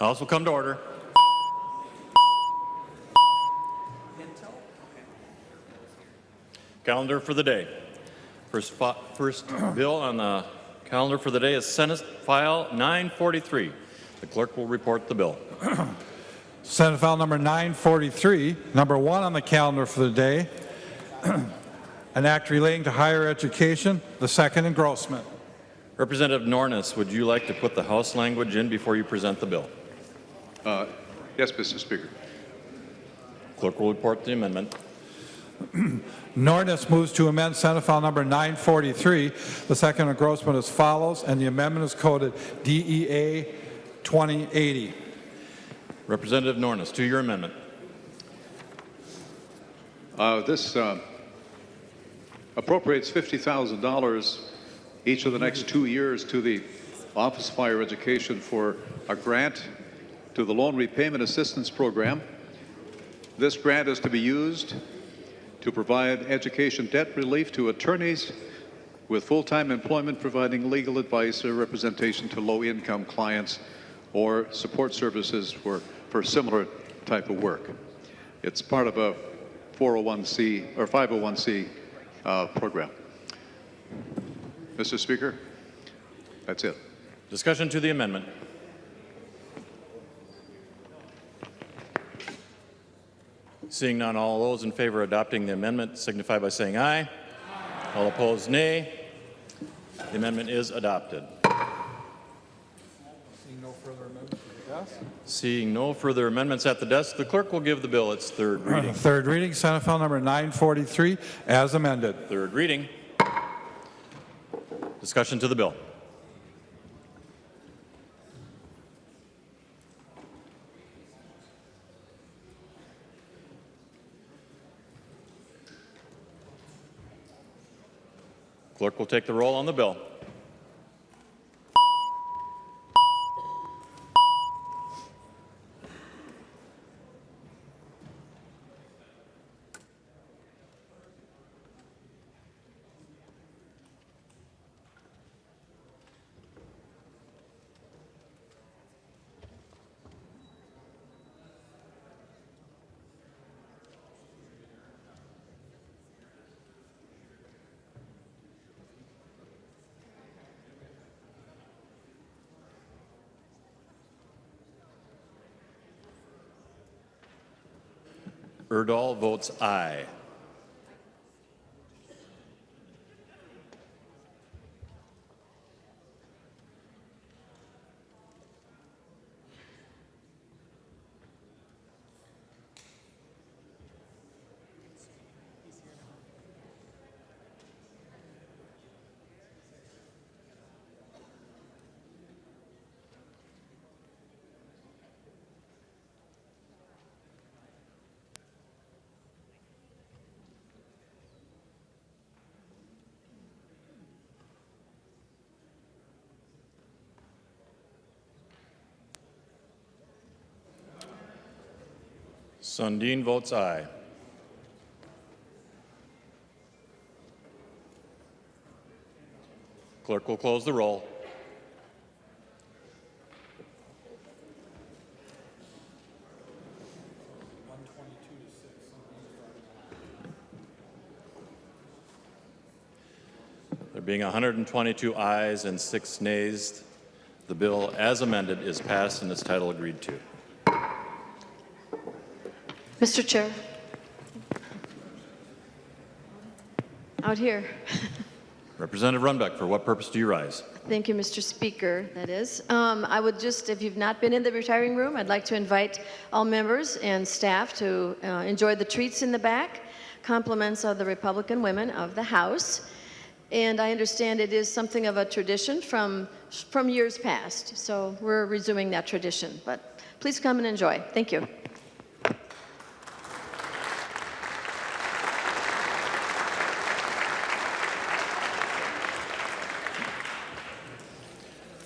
House will come to order. Calendar for the day. First bill on the calendar for the day is Senate File 943. The clerk will report the bill. Senate File number 943, number 1 on the calendar for the day, an act relating to higher education, the second engrossment. Representative Nornes, would you like to put the House language in before you present the bill? Yes, Mr. Speaker. Clerk will report the amendment. Nornes moves to amend Senate File number 943, the second engrossment as follows, and the amendment is coded DEA 2080. Representative Nornes, to your amendment. This appropriates $50,000 each of the next 2 years to the Office of Higher Education for a grant to the Loan Repayment Assistance Program. This grant is to be used to provide education debt relief to attorneys with full-time employment providing legal advice or representation to low-income clients or support services for similar type of work. It's part of a 401c or 501c program. Mr. Speaker, that's it. Discussion to the amendment. Seeing none, all those in favor of adopting the amendment signify by saying aye. Aye. All opposed, nay. The amendment is adopted. Seeing no further amendments at the desk. Seeing no further amendments at the desk, the clerk will give the bill its third reading. Third reading, Senate File number 943, as amended. Third reading. Discussion to the bill. Clerk will take the roll on the bill. Erdahl votes aye. Sundin votes aye. Clerk will close the roll. There being 122 ayes and 6 nays, the bill as amended is passed and its title agreed to. Mr. Chair. Out here. Representative Runbeck, for what purpose do you rise? Thank you, Mr. Speaker, that is. I would just, if you've not been in the retiring room, I'd like to invite all members and staff to enjoy the treats in the back, compliments of the Republican women of the House. And I understand it is something of a tradition from years past, so we're resuming that tradition. But please come and enjoy. Thank you.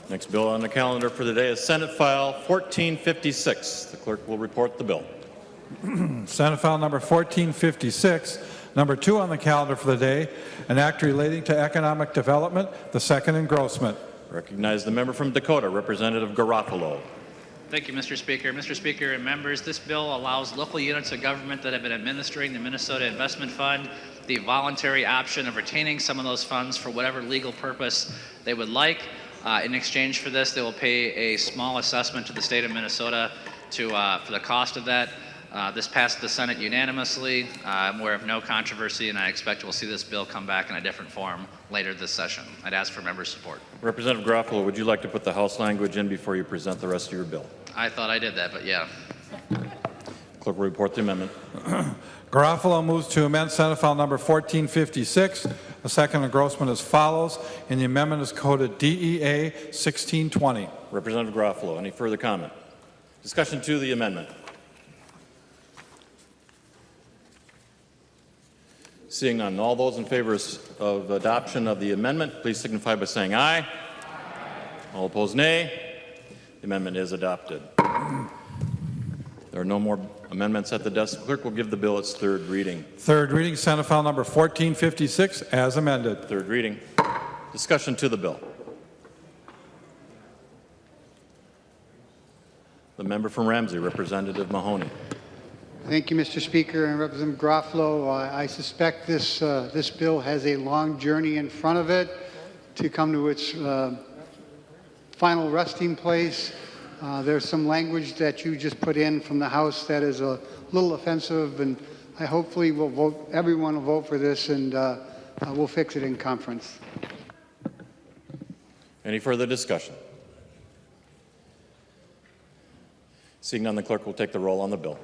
Next bill on the calendar for the day is Senate File 1456. The clerk will report the bill. Senate File number 1456, number 2 on the calendar for the day, an act relating to economic development, the second engrossment. Recognize the member from Dakota, Representative Garofalo. Thank you, Mr. Speaker. Mr. Speaker and members, this bill allows local units of government that have been administering the Minnesota Investment Fund the voluntary option of retaining some of those funds for whatever legal purpose they would like. In exchange for this, they will pay a small assessment to the state of Minnesota for the cost of that. This passed the Senate unanimously. I'm aware of no controversy, and I expect we'll see this bill come back in a different form later this session. I'd ask for members' support. Representative Garofalo, would you like to put the House language in before you present the rest of your bill? I thought I did that, but yeah. Clerk will report the amendment. Garofalo moves to amend Senate File number 1456. The second engrossment as follows, and the amendment is coded DEA 1620. Representative Garofalo, any further comment? Discussion to the amendment. Seeing none, all those in favor of adoption of the amendment, please signify by saying aye. Aye. All opposed, nay. The amendment is adopted. There are no more amendments at the desk. Clerk will give the bill its third reading. Third reading, Senate File number 1456, as amended. Third reading. Discussion to the bill. The member from Ramsey, Representative Mahoney. Thank you, Mr. Speaker, and Representative Garofalo. I suspect this bill has a long journey in front of it to come to its final resting place. There's some language that you just put in from the House that is a little offensive, and I hopefully everyone will vote for this, and we'll fix it in conference. Any further discussion? Seeing none, the clerk will take the roll on the bill.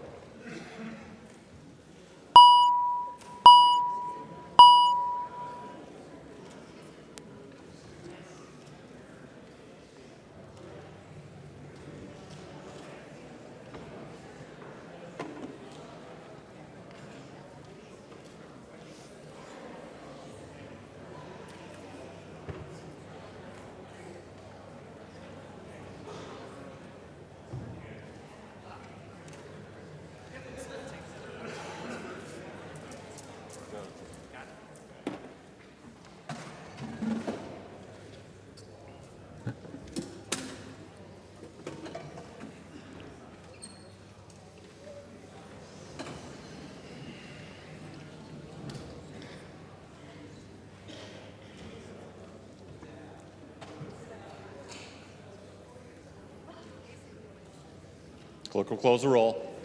Clerk will close the roll.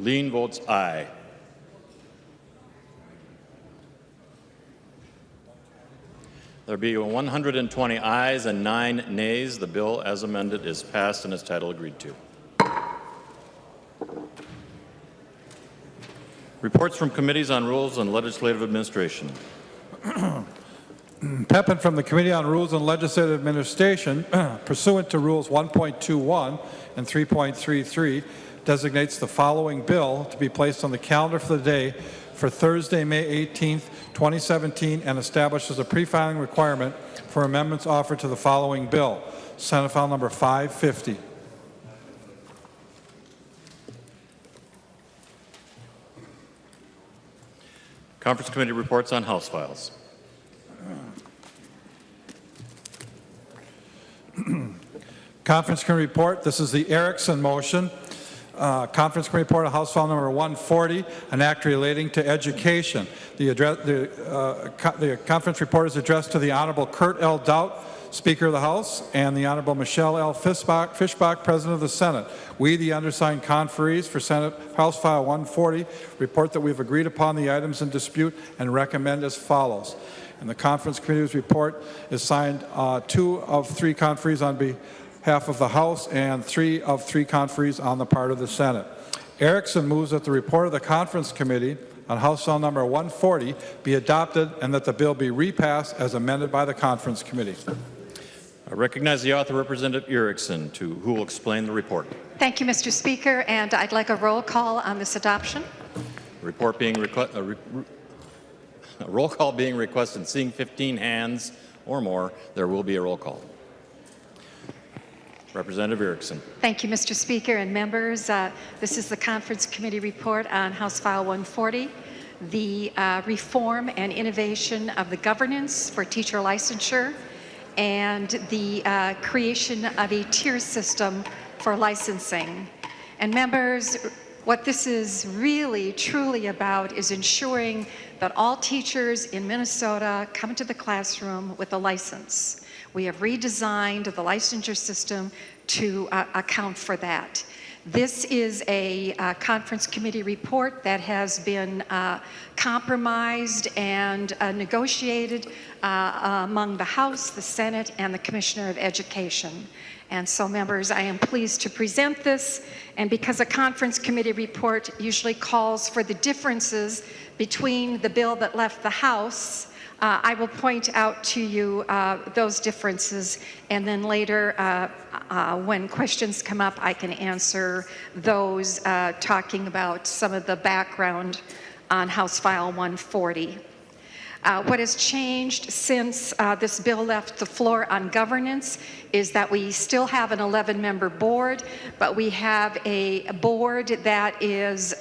Lean votes aye. There be 120 ayes and 9 nays. The bill as amended is passed and its title agreed to. Reports from committees on rules and legislative administration. Pepin from the Committee on Rules and Legislative Administration, pursuant to Rules 1.21 and 3.33, designates the following bill to be placed on the calendar for the day for Thursday, May 18th, 2017, and establishes a pre-filing requirement for amendments offered to the following bill. Senate File number 550. Conference Committee reports on House files. Conference Committee report. This is the Erickson motion. Conference Committee report on House File number 140, an act relating to education. The conference report is addressed to the Honorable Kurt L. Doubt, Speaker of the House, and the Honorable Michelle L. Fischbach, President of the Senate. We, the undersigned conferees for Senate House File 140, report that we've agreed upon the items in dispute and recommend as follows. And the Conference Committee's report is signed 2 of 3 conferees on behalf of the House and 3 of 3 conferees on the part of the Senate. Erickson moves that the report of the Conference Committee on House File number 140 be adopted and that the bill be repassed as amended by the Conference Committee. I recognize the author, Representative Erickson, who will explain the report. Thank you, Mr. Speaker, and I'd like a roll call on this adoption. Report being a roll call being requested. Seeing 15 hands or more, there will be a roll call. Representative Erickson. Thank you, Mr. Speaker and members. This is the Conference Committee report on House File 140, the reform and innovation of the governance for teacher licensure and the creation of a tier system for licensing. And members, what this is really, truly about is ensuring that all teachers in Minnesota come to the classroom with a license. We have redesigned the licensure system to account for that. This is a conference committee report that has been compromised and negotiated among the House, the Senate, and the Commissioner of Education. And so, members, I am pleased to present this. And because a conference committee report usually calls for the differences between the bill that left the House, I will point out to you those differences, and then later, when questions come up, I can answer those, talking about some of the background on House File 140. What has changed since this bill left the floor on governance is that we still have an 11-member board, but we have a board that is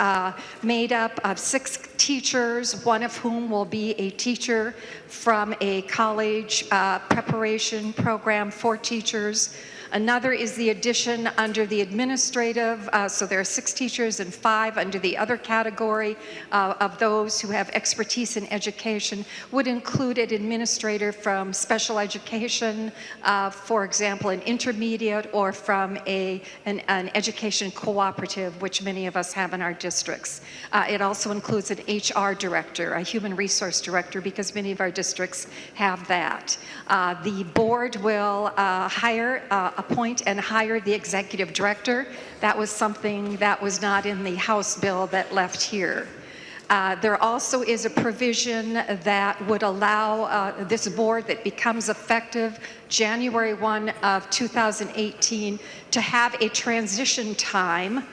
made up of 6 teachers, one of whom will be a teacher from a college preparation program for teachers. Another is the addition under the administrative, so there are 6 teachers and 5 under the other category of those who have expertise in education, would include an administrator from special education, for example, an intermediate, or from an education cooperative, which many of us have in our districts. It also includes an HR director, a human resource director, because many of our districts have that. The board will appoint and hire the executive director. That was something that was not in the House bill that left here. There also is a provision that would allow this board that becomes effective January 1 of 2018 to have a transition time,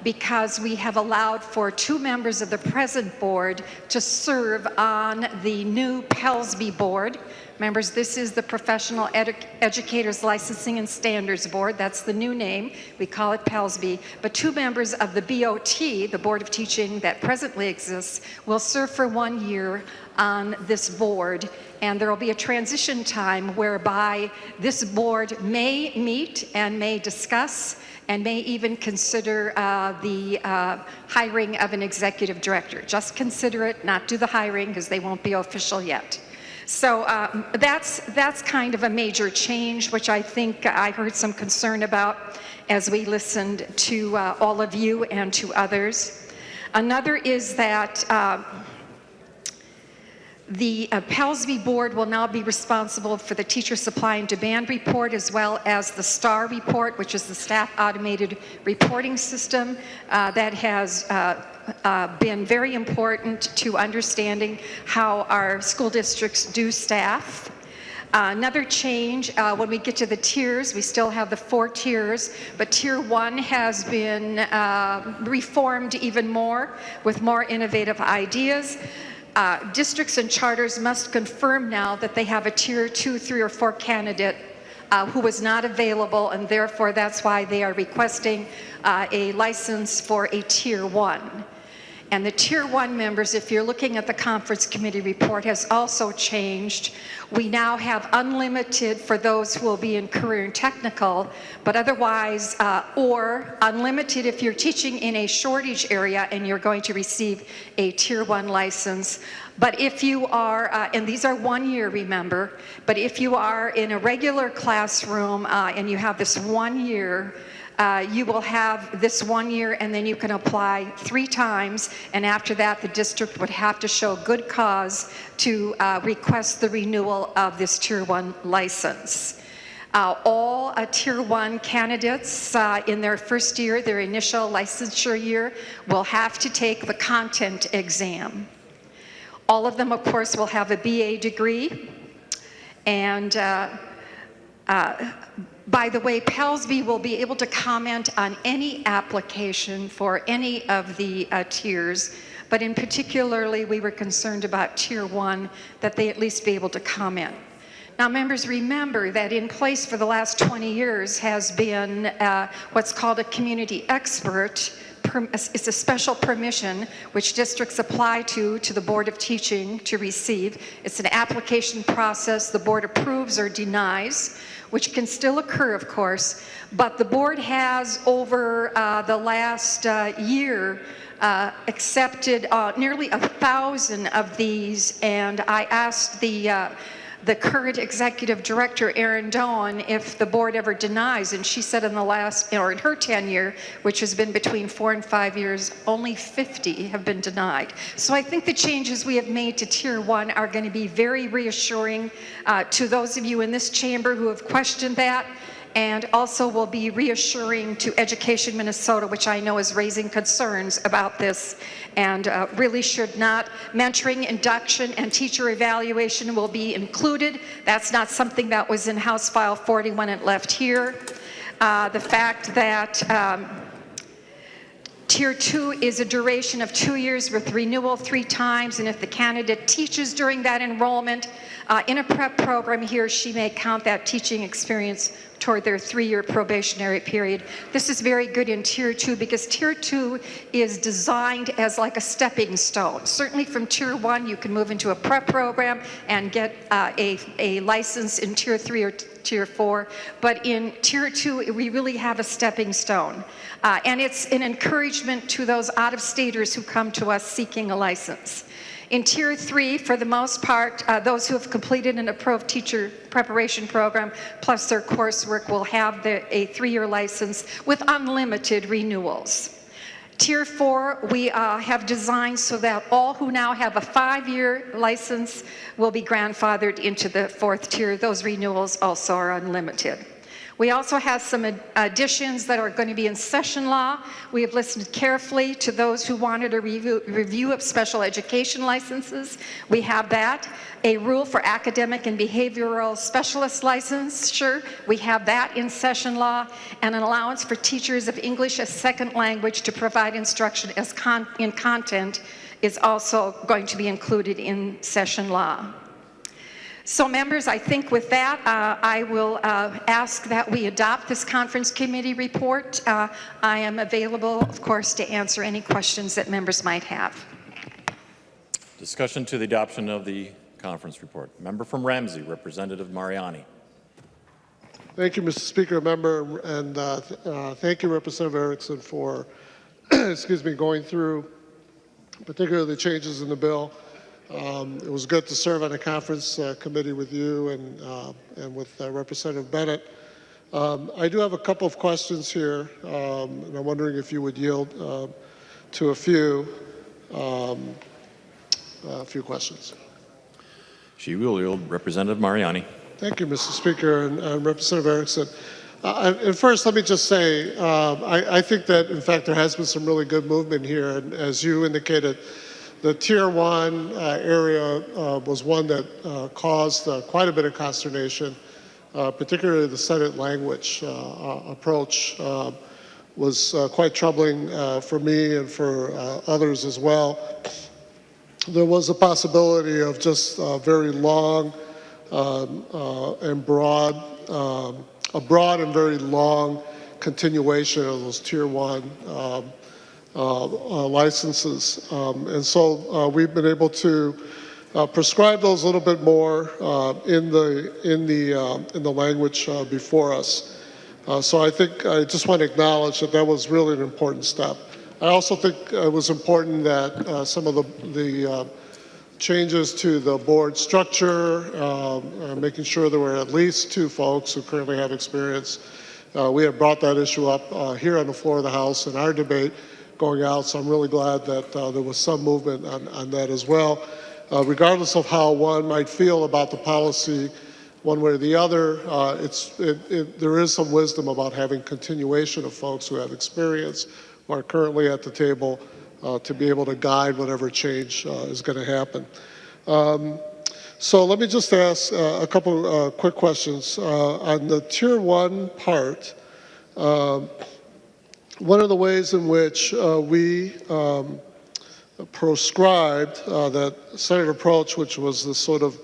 because we have allowed for 2 members of the present board to serve on the new Pelsby board. Members, this is the Professional Educators Licensing and Standards Board. That's the new name. We call it Pelsby. But 2 members of the BOT, the Board of Teaching that presently exists, will serve for 1 year on this board. And there will be a transition time whereby this board may meet and may discuss and may even consider the hiring of an executive director. Just consider it, not do the hiring, because they won't be official yet. So that's kind of a major change, which I think I heard some concern about as we listened to all of you and to others. Another is that the Pelsby board will now be responsible for the teacher supply and demand report, as well as the STAR report, which is the staff automated reporting system that has been very important to understanding how our school districts do staff. Another change, when we get to the tiers, we still have the 4 tiers, but Tier 1 has been reformed even more with more innovative ideas. Districts and charters must confirm now that they have a Tier 2, 3, or 4 candidate who was not available, and therefore that's why they are requesting a license for a Tier 1. And the Tier 1 members, if you're looking at the conference committee report, has also changed. We now have unlimited for those who will be in career and technical, but otherwise, or unlimited if you're teaching in a shortage area and you're going to receive a Tier 1 license. But if you are, and these are 1 year, remember, but if you are in a regular classroom and you have this 1 year, you will have this 1 year, and then you can apply 3 times, and after that the district would have to show good cause to request the renewal of this Tier 1 license. All Tier 1 candidates in their first year, their initial licensure year, will have to take the content exam. All of them, of course, will have a BA degree, and by the way, Pelsby will be able to comment on any application for any of the tiers, but in particularly we were concerned about Tier 1, that they at least be able to comment. Now, members, remember that in place for the last 20 years has been what's called a community expert. It's a special permission which districts apply to the Board of Teaching to receive. It's an application process. The board approves or denies, which can still occur, of course, but the board has over the last year accepted nearly 1,000 of these, and I asked the current executive director, Erin Doan, if the board ever denies, and she said in her tenure, which has been between 4 and 5 years, only 50 have been denied. So I think the changes we have made to Tier 1 are going to be very reassuring to those of you in this chamber who have questioned that, and also will be reassuring to Education Minnesota, which I know is raising concerns about this, and really should not. Mentoring, induction, and teacher evaluation will be included. That's not something that was in House File 40 when it left here. The fact that Tier 2 is a duration of 2 years with renewal 3 times, and if the candidate teaches during that enrollment in a prep program, he or she may count that teaching experience toward their 3-year probationary period. This is very good in Tier 2 because Tier 2 is designed as like a stepping stone. Certainly from Tier 1, you can move into a prep program and get a license in Tier 3 or Tier 4, but in Tier 2, we really have a stepping stone. And it's an encouragement to those out-of-staters who come to us seeking a license. In Tier 3, for the most part, those who have completed an approved teacher preparation program plus their coursework will have a 3-year license with unlimited renewals. Tier 4, we have designed so that all who now have a 5-year license will be grandfathered into the 4th tier. Those renewals also are unlimited. We also have some additions that are going to be in session law. We have listened carefully to those who wanted a review of special education licenses. We have that. A rule for academic and behavioral specialist licensure. We have that in session law. And an allowance for teachers of English as second language to provide instruction as in content is also going to be included in session law. So members, I think with that, I will ask that we adopt this conference committee report. I am available, of course, to answer any questions that members might have. Discussion to the adoption of the conference report. Member from Ramsey, Representative Mariani. Thank you, Mr. Speaker, member, and thank you, Representative Erickson, for excuse me, going through particularly the changes in the bill. It was good to serve on a conference committee with you and with Representative Bennett. I do have a couple of questions here, and I'm wondering if you would yield to a few questions. She will yield. Representative Mariani. Thank you, Mr. Speaker, and Representative Erickson. And first, let me just say, I think that, in fact, there has been some really good movement here, and as you indicated, the Tier 1 area was one that caused quite a bit of consternation, particularly the Senate language approach was quite troubling for me and for others as well. There was a possibility of just very long and broad, a broad and very long continuation of those Tier 1 licenses, and so we've been able to prescribe those a little bit more in the language before us. So I think I just want to acknowledge that that was really an important step. I also think it was important that some of the changes to the board structure, making sure there were at least 2 folks who currently have experience. We have brought that issue up here on the floor of the House in our debate going out, so I'm really glad that there was some movement on that as well. Regardless of how one might feel about the policy one way or the other, there is some wisdom about having continuation of folks who have experience, who are currently at the table, to be able to guide whatever change is going to happen. So let me just ask a couple quick questions. On the Tier 1 part, one of the ways in which we proscribed that Senate approach, which was the sort of,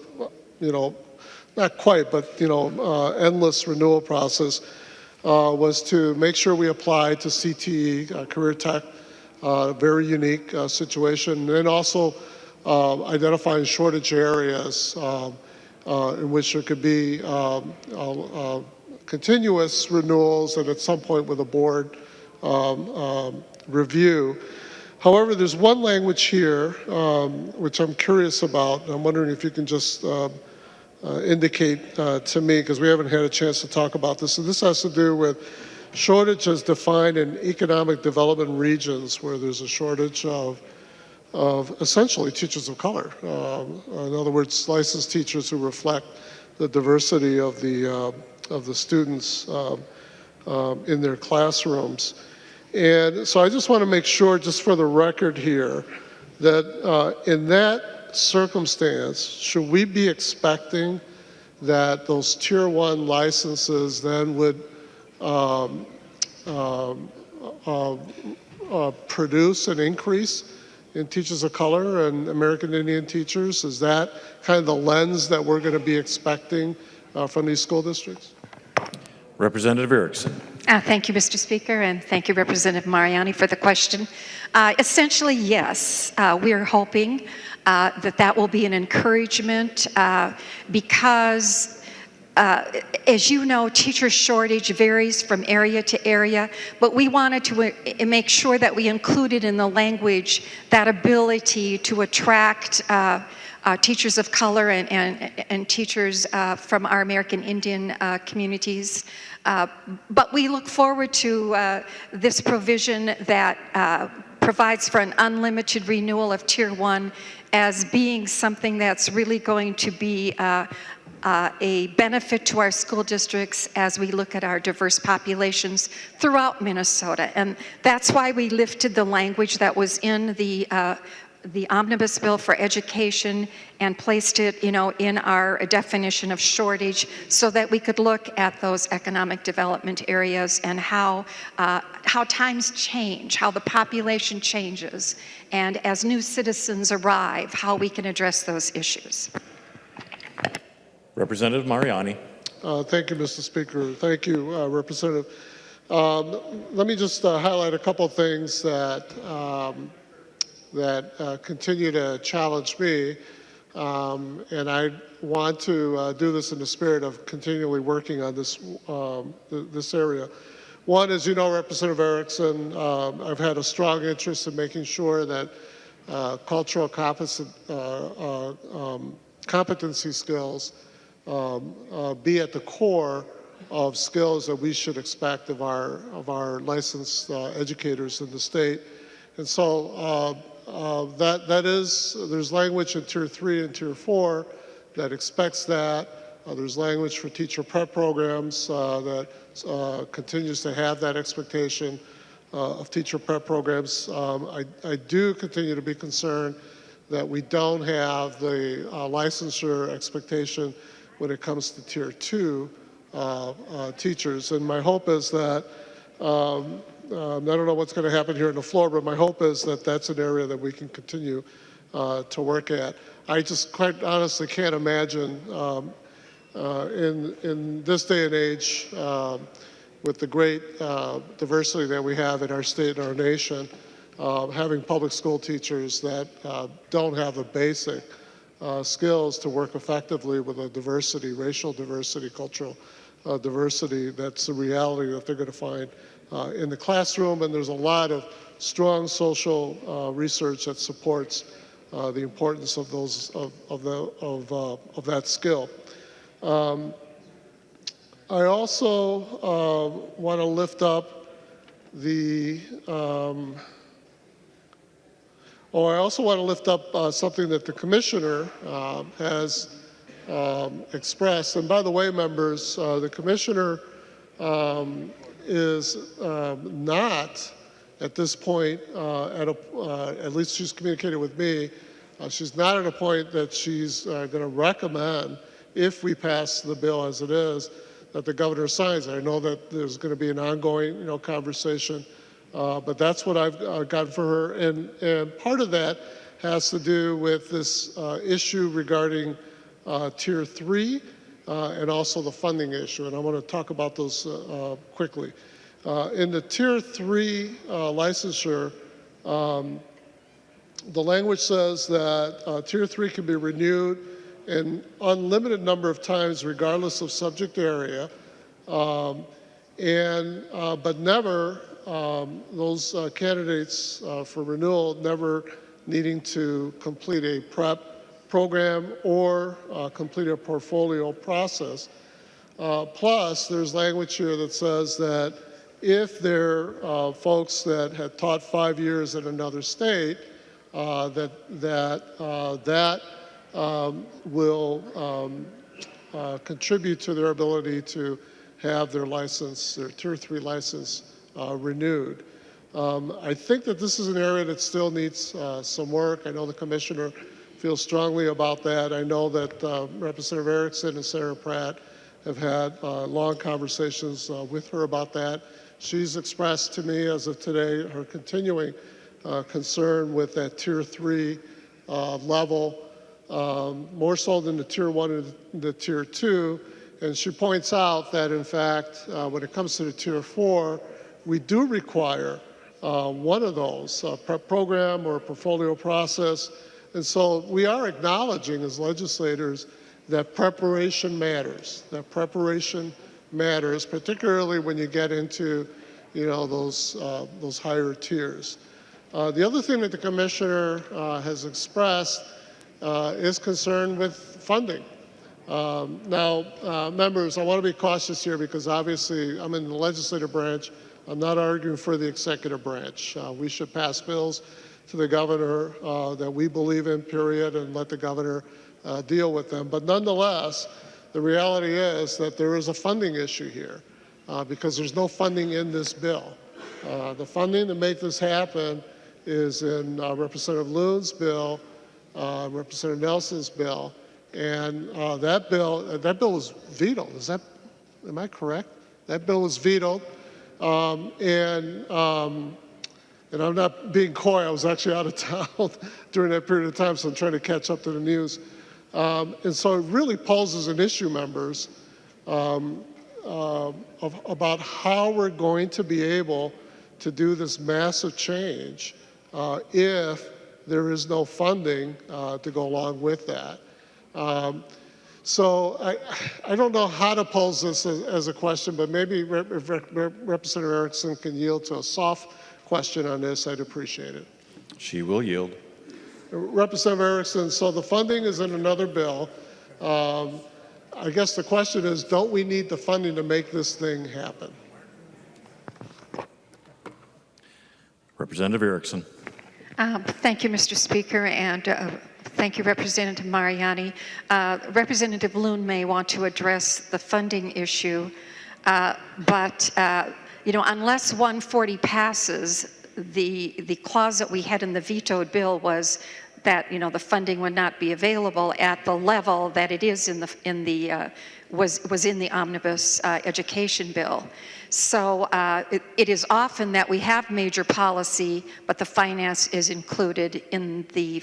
not quite, but endless renewal process, was to make sure we applied to CTE, Career Tech, very unique situation, and then also identifying shortage areas in which there could be continuous renewals and at some point with a board review. However, there's one language here which I'm curious about, and I'm wondering if you can just indicate to me, because we haven't had a chance to talk about this. And this has to do with shortage as defined in economic development regions where there's a shortage of essentially teachers of color. In other words, licensed teachers who reflect the diversity of the students in their classrooms. And so I just want to make sure, just for the record here, that in that circumstance, should we be expecting that those Tier 1 licenses then would produce an increase in teachers of color and American Indian teachers? Is that kind of the lens that we're going to be expecting from these school districts? Representative Erickson. Thank you, Mr. Speaker, and thank you, Representative Mariani, for the question. Essentially, yes, we are hoping that will be an encouragement because, as you know, teacher shortage varies from area to area, but we wanted to make sure that we included in the language that ability to attract teachers of color and teachers from our American Indian communities. But we look forward to this provision that provides for an unlimited renewal of Tier 1 as being something that's really going to be a benefit to our school districts as we look at our diverse populations throughout Minnesota. And that's why we lifted the language that was in the omnibus bill for education and placed it, in our definition of shortage, so that we could look at those economic development areas and how times change, how the population changes, and as new citizens arrive, how we can address those issues. Representative Mariani. Thank you, Mr. Speaker. Thank you, Representative. Let me just highlight a couple of things that continue to challenge me, and I want to do this in the spirit of continually working on this this area. One, as you know, Representative Erickson, I've had a strong interest in making sure that cultural competency skills be at the core of skills that we should expect of our licensed educators in the state. And so there's language in Tier 3 and Tier 4 that expects that. There's language for teacher prep programs that continues to have that expectation of teacher prep programs. I do continue to be concerned that we don't have the licensure expectation when it comes to Tier 2 teachers. And my hope is that I don't know what's going to happen here on the floor, but my hope is that that's an area that we can continue to work at. I just quite honestly can't imagine in this day and age, with the great diversity that we have in our state and our nation, having public school teachers that don't have the basic skills to work effectively with a diversity, racial diversity, cultural diversity. That's the reality that they're going to find in the classroom, and there's a lot of strong social research that supports the importance of those of that skill. I also want to lift up the. I also want to lift up something that the commissioner has expressed. And by the way, members, the commissioner is not at this point, at least she's communicated with me, she's not at a point that she's going to recommend, if we pass the bill as it is, that the governor signs it. I know that there's going to be an ongoing conversation, but that's what I've gotten for her. And part of that has to do with this issue regarding Tier 3. and also the funding issue. And I want to talk about those quickly. In the Tier 3 licensure, the language says that Tier 3 can be renewed an unlimited number of times regardless of subject area, but never, those candidates for renewal never needing to complete a prep program or complete a portfolio process. Plus, there's language here that says that if they're folks that had taught 5 years in another state, that will contribute to their ability to have their license, their Tier 3 license renewed. I think that this is an area that still needs some work. I know the Commissioner feels strongly about that. I know that Representative Erickson and Senator Pratt have had long conversations with her about that. She's expressed to me as of today her continuing concern with that Tier 3 level, more so than the Tier 1 and the Tier 2. And she points out that, in fact, when it comes to the Tier 4, we do require one of those, a prep program or a portfolio process. And so we are acknowledging as legislators that preparation matters, particularly when you get into, those higher tiers. The other thing that the Commissioner has expressed is concern with funding. Now, members, I want to be cautious here because obviously I'm in the legislative branch. I'm not arguing for the executive branch. We should pass bills to the governor that we believe in, period, and let the governor deal with them. But nonetheless, the reality is that there is a funding issue here because there's no funding in this bill. The funding to make this happen is in Representative Loon's bill, Representative Nelson's bill, and that bill was vetoed. Am I correct? That bill was vetoed, and I'm not being coy. I was actually out of town during that period of time, so I'm trying to catch up to the news. And so it really poses an issue, members, about how we're going to be able to do this massive change if there is no funding to go along with that. So I don't know how to pose this as a question, but maybe if Representative Erickson can yield to a soft question on this, I'd appreciate it. She will yield. Representative Erickson, so the funding is in another bill. I guess the question is, don't we need the funding to make this thing happen? Representative Erickson. Thank you, Mr. Speaker, and thank you, Representative Mariani. Representative Loon may want to address the funding issue, but unless 140 passes, the clause that we had in the vetoed bill was that the funding would not be available at the level that it is was in the omnibus education bill. So it is often that we have major policy, but the finance is included in the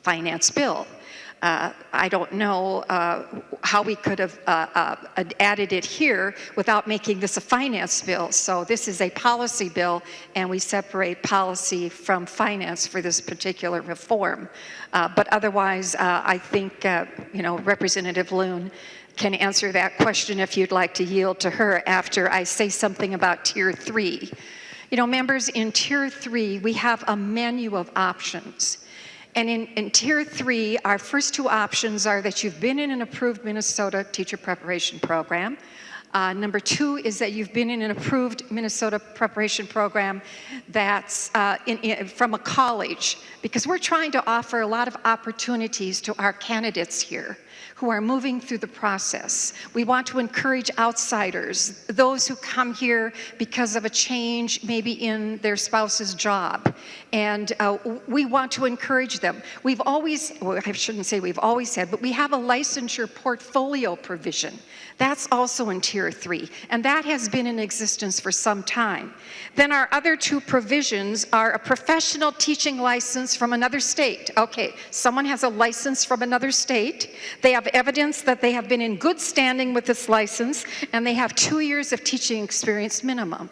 finance bill. I don't know how we could have added it here without making this a finance bill. So this is a policy bill, and we separate policy from finance for this particular reform. But otherwise, I think Representative Loon can answer that question if you'd like to yield to her after I say something about Tier 3. Members, in Tier 3, we have a menu of options. And in Tier 3, our first two options are that you've been in an approved Minnesota teacher preparation program. Number two is that you've been in an approved Minnesota preparation program that's from a college, because we're trying to offer a lot of opportunities to our candidates here who are moving through the process. We want to encourage outsiders, those who come here because of a change maybe in their spouse's job. And we want to encourage them. We've always, well, I shouldn't say we've always had, but we have a licensure portfolio provision. That's also in Tier 3, and that has been in existence for some time. Then our other two provisions are a professional teaching license from another state. Okay, someone has a license from another state. They They have evidence that they have been in good standing with this license, and they have 2 years of teaching experience minimum.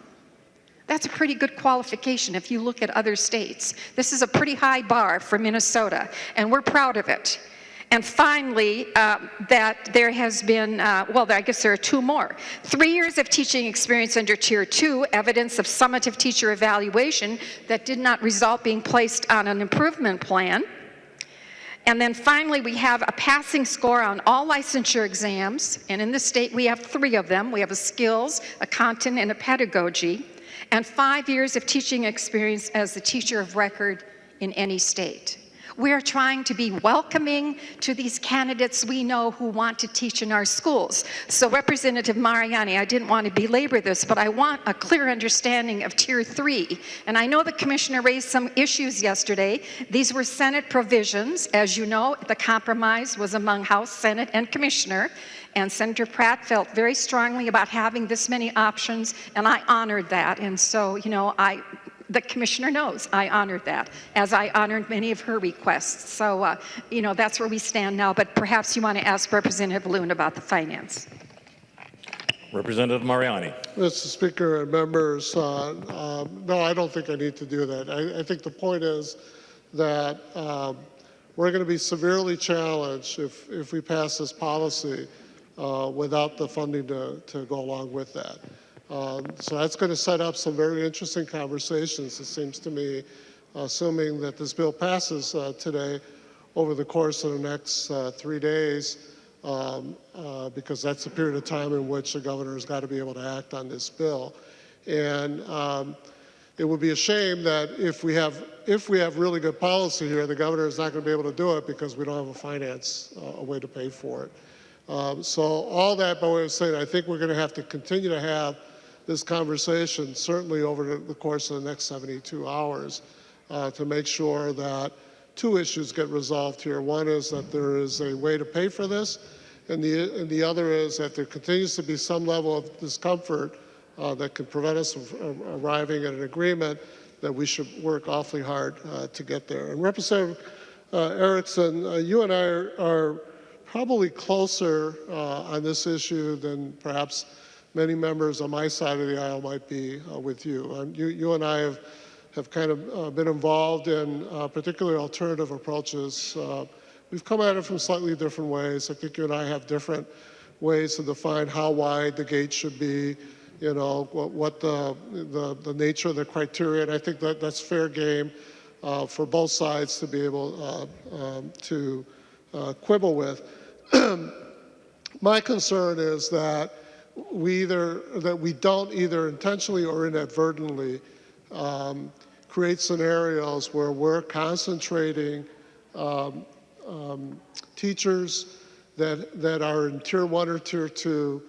That's a pretty good qualification if you look at other states. This is a pretty high bar for Minnesota, and we're proud of it. And finally, that there has been, well, I guess there are 2 more. 3 years of teaching experience under Tier 2, evidence of summative teacher evaluation that did not result being placed on an improvement plan. And then finally, we have a passing score on all licensure exams, and in the state we have 3 of them. We have a skills, a content, and a pedagogy, and 5 years of teaching experience as the teacher of record in any state. We are trying to be welcoming to these candidates we know who want to teach in our schools. So Representative Mariani, I didn't want to belabor this, but I want a clear understanding of Tier 3. And I know the Commissioner raised some issues yesterday. These were Senate provisions. As you know, the compromise was among House, Senate, and Commissioner. And Senator Pratt felt very strongly about having this many options, and I honored that. And so, you know, the Commissioner knows I honored that, as I honored many of her requests. So, you know, that's where we stand now, but perhaps you want to ask Representative Loon about the finance. Representative Mariani. Mr. Speaker and members, no, I don't think I need to do that. I think the point is that we're going to be severely challenged if we pass this policy without the funding to go along with that. So that's going to set up some very interesting conversations, it seems to me, assuming that this bill passes today over the course of the next 3 days, because that's the period of time in which the governor has got to be able to act on this bill. And it would be a shame that if we have really good policy here, the governor is not going to be able to do it because we don't have a way to pay for it. So all that by way of saying, I think we're going to have to continue to have this conversation, certainly over the course of the next 72 hours, to make sure that 2 issues get resolved here. One is that there is a way to pay for this, and the other is that there continues to be some level of discomfort that could prevent us from arriving at an agreement that we should work awfully hard to get there. And Representative Erickson, you and I are probably closer on this issue than perhaps many members on my side of the aisle might be with you. You and I have kind of been involved in particularly alternative approaches. We've come at it from slightly different ways. I think you and I have different ways to define how wide the gate should be, you know, what the nature of the criteria, and I think that's fair game for both sides to be able to quibble with. My concern is that we don't either intentionally or inadvertently create scenarios where we're concentrating teachers that are in Tier 1 or Tier 2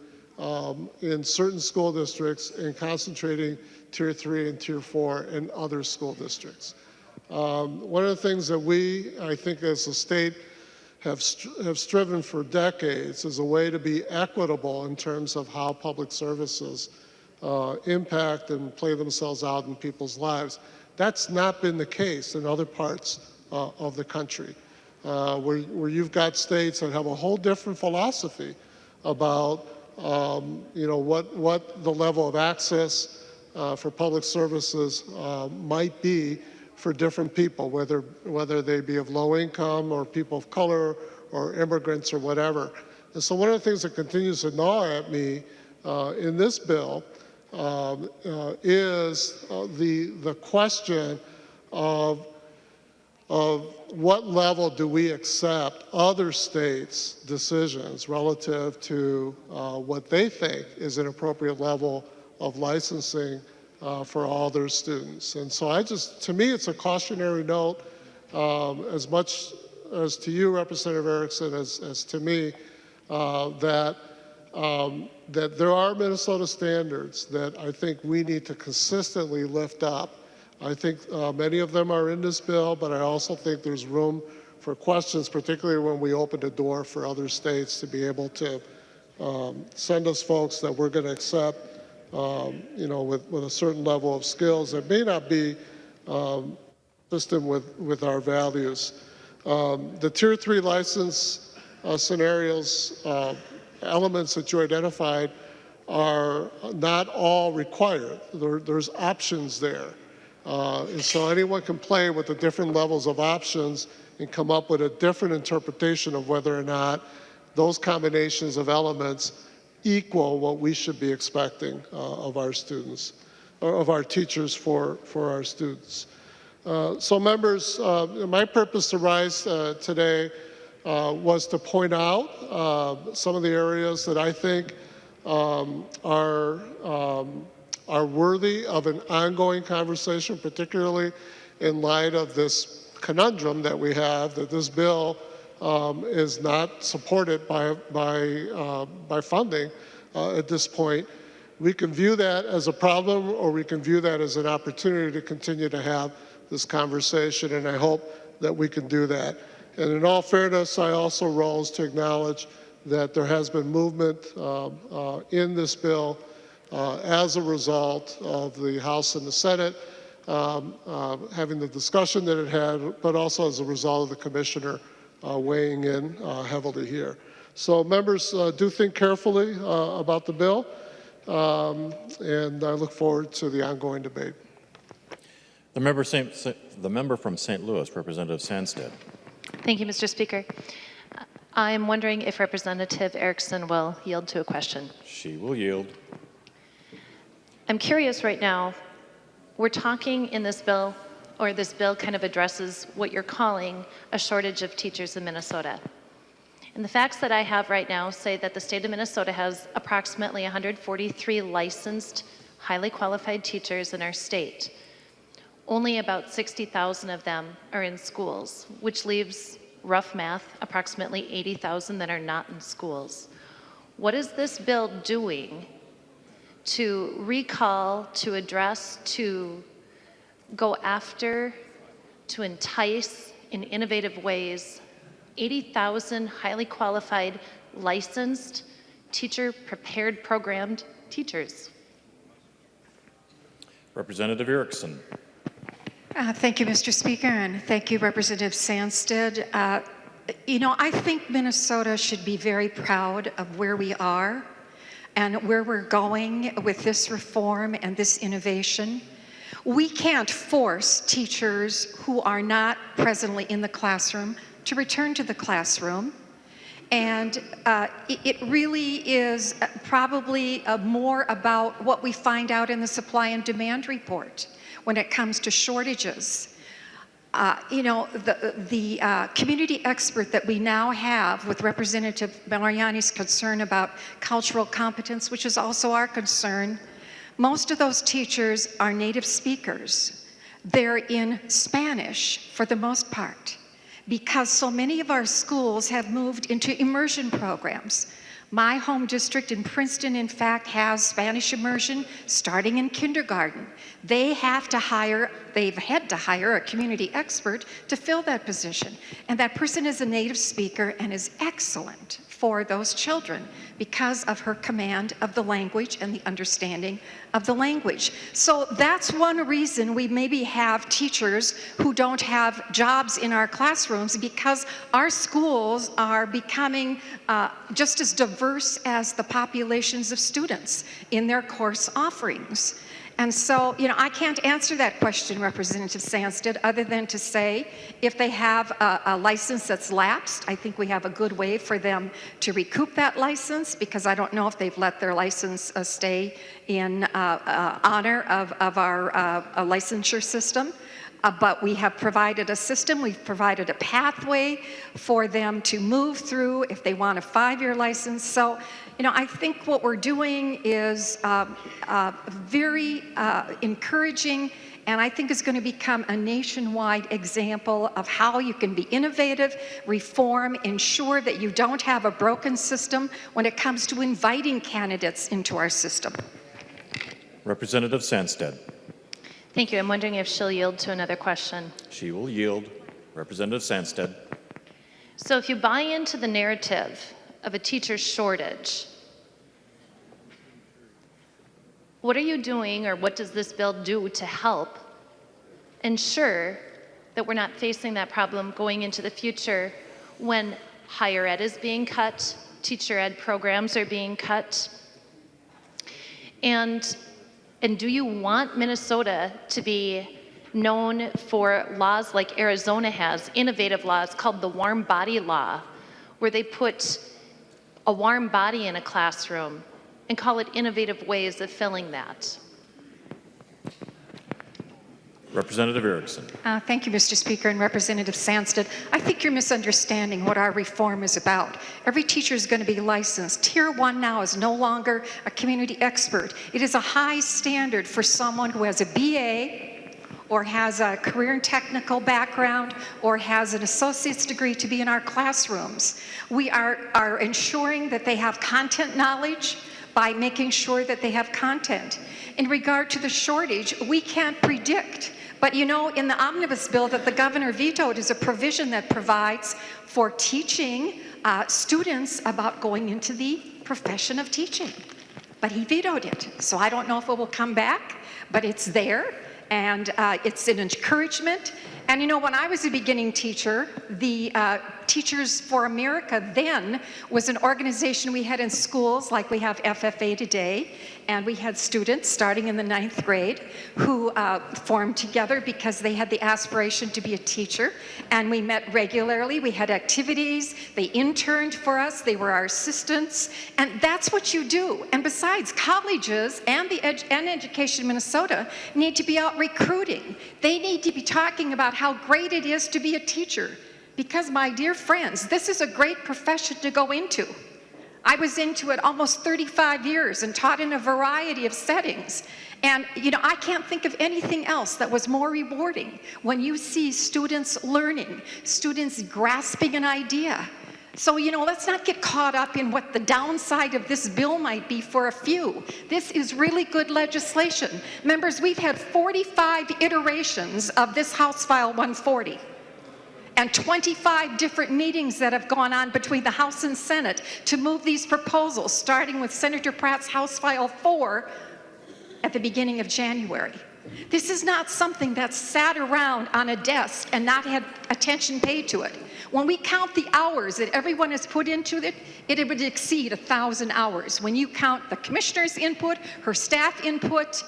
in certain school districts and concentrating Tier 3 and Tier 4 in other school districts. One of the things that we, I think as a state, have striven for decades as a way to be equitable in terms of how public services impact and play themselves out in people's lives. That's not been the case in other parts of the country, where you've got states that have a whole different philosophy about you know, what the level of access for public services might be for different people, whether they be of low income or people of color or immigrants or whatever. And so one of the things that continues to gnaw at me in this bill is the question of what level do we accept other states' decisions relative to what they think is an appropriate level of licensing for all their students. And so to me, it's a cautionary note, as much as to you, Representative Erickson, as to me, that there are Minnesota standards that I think we need to consistently lift up. I think many of them are in this bill, but I also think there's room for questions, particularly when we open the door for other states to be able to send us folks that we're going to accept you know, with a certain level of skills that may not be consistent with our values. The Tier 3 license scenarios, elements that you identified are not all required. There's options there. And so anyone can play with the different levels of options and come up with a different interpretation of whether or not those combinations of elements equal what we should be expecting of our students, or of our teachers for our students. So members, my purpose to rise today was to point out some of the areas that I think are worthy of an ongoing conversation, particularly in light of this conundrum that we have, that this bill is not supported by funding at this point. We can view that as a problem, or we can view that as an opportunity to continue to have this conversation, and I hope that we can do that. And in all fairness, I also rose to acknowledge that there has been movement in this bill as a result of the House and the Senate having the discussion that it had, but also as a result of the commissioner weighing in heavily here. So members, do think carefully about the bill, and I look forward to the ongoing debate. The member from St. Louis, Representative Sandstead. Thank you, Mr. Speaker. I'm wondering if Representative Erickson will yield to a question. She will yield. I'm curious right now, we're talking in this bill, or this bill kind of addresses what you're calling a shortage of teachers in Minnesota. And the facts that I have right now say that the state of Minnesota has approximately 143 licensed, highly qualified teachers in our state. Only about 60,000 of them are in schools, which leaves, rough math, approximately 80,000 that are not in schools. What is this bill doing to recall, to address, to go after, to entice in innovative ways 80,000 highly qualified, licensed, teacher-prepared, programmed teachers? Representative Erickson. Thank you, Mr. Speaker, and thank you, Representative Sandstead. You know, I think Minnesota should be very proud of where we are and where we're going with this reform and this innovation. We can't force teachers who are not presently in the classroom to return to the classroom. And it really is probably more about what we find out in the supply and demand report when it comes to shortages. You know, the community expert that we now have with Representative Mariani's concern about cultural competence, which is also our concern, most of those teachers are native speakers. They're in Spanish for the most part, because so many of our schools have moved into immersion programs. My home district in Princeton, in fact, has Spanish immersion starting in kindergarten. They've had to hire a community expert to fill that position. And that person is a native speaker and is excellent for those children because of her command of the language and the understanding of the language. So that's one reason we maybe have teachers who don't have jobs in our classrooms, because our schools are becoming just as diverse as the populations of students in their course offerings. And so, you know, I can't answer that question, Representative Sandstead, other than to say if they have a license that's lapsed, I think we have a good way for them to recoup that license, because I don't know if they've let their license stay in honor of our licensure system. But we have provided a system, we've provided a pathway for them to move through if they want a 5-year license. So, you know, I think what we're doing is very encouraging, and I think is going to become a nationwide example of how you can be innovative, reform, ensure that you don't have a broken system when it comes to inviting candidates into our system. Representative Sandstead. Thank you. I'm wondering if she'll yield to another question. She will yield. Representative Sandstead. So if you buy into the narrative of a teacher shortage, what are you doing, or what does this bill do to help ensure that we're not facing that problem going into the future, when higher ed is being cut, teacher ed programs are being cut. And do you want Minnesota to be known for laws like Arizona has, innovative laws called the warm body law, where they put a warm body in a classroom and call it innovative ways of filling that? Representative Erickson. Thank you, Mr. Speaker, and Representative Sandsted. I think you're misunderstanding what our reform is about. Every teacher is going to be licensed. Tier 1 now is no longer a community expert. It is a high standard for someone who has a BA or has a career and technical background or has an associate's degree to be in our classrooms. We are ensuring that they have content knowledge by making sure that they have content. In regard to the shortage, we can't predict. But you know, in the omnibus bill that the governor vetoed is a provision that provides for teaching students about going into the profession of teaching. But he vetoed it. So I don't know if it will come back, but it's there. And it's an encouragement. And you know, when I was a beginning teacher, the Teachers for America then was an organization we had in schools like we have FFA today. And we had students starting in the 9th grade who formed together because they had the aspiration to be a teacher. And we met regularly. We had activities. They interned for us. They were our assistants. And that's what you do. And besides, colleges and Education Minnesota need to be out recruiting. They need to be talking about how great it is to be a teacher. Because, my dear friends, this is a great profession to go into. I was into it almost 35 years and taught in a variety of settings. And, you know, I can't think of anything else that was more rewarding when you see students learning, students grasping an idea. So, you know, let's not get caught up in what the downside of this bill might be for a few. This is really good legislation. Members, we've had 45 iterations of this House File 140. And 25 different meetings that have gone on between the House and Senate to move these proposals, starting with Senator Pratt's House File 4 at the beginning of January. This is not something that's sat around on a desk and not had attention paid to it. When we count the hours that everyone has put into it, it would exceed 1,000 hours. When you count the commissioner's input, her staff input,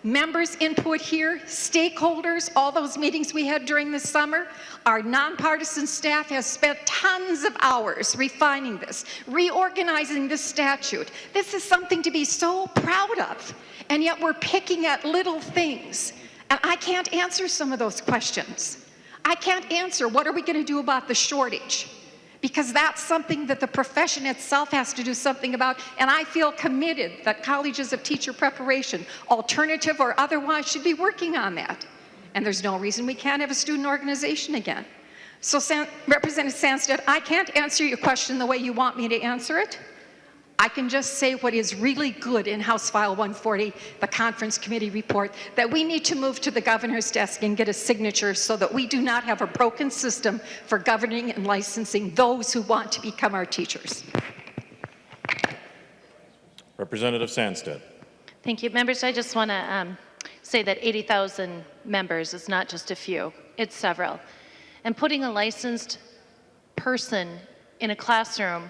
members' input here, stakeholders, all those meetings we had during the summer, our nonpartisan staff has spent tons of hours refining this, reorganizing this statute. This is something to be so proud of, and yet we're picking at little things. And I can't answer some of those questions. I can't answer what are we going to do about the shortage, because that's something that the profession itself has to do something about, and I feel committed that colleges of teacher preparation, alternative or otherwise, should be working on that. And there's no reason we can't have a student organization again. So Representative Sandsted, I can't answer your question the way you want me to answer it. I can just say what is really good in House File 140, the conference committee report, that we need to move to the governor's desk and get a signature so that we do not have a broken system for governing and licensing those who want to become our teachers. Representative Sandsted. Thank you. Members, I just want to say that 80,000 members is not just a few, it's several. And putting a licensed person in a classroom,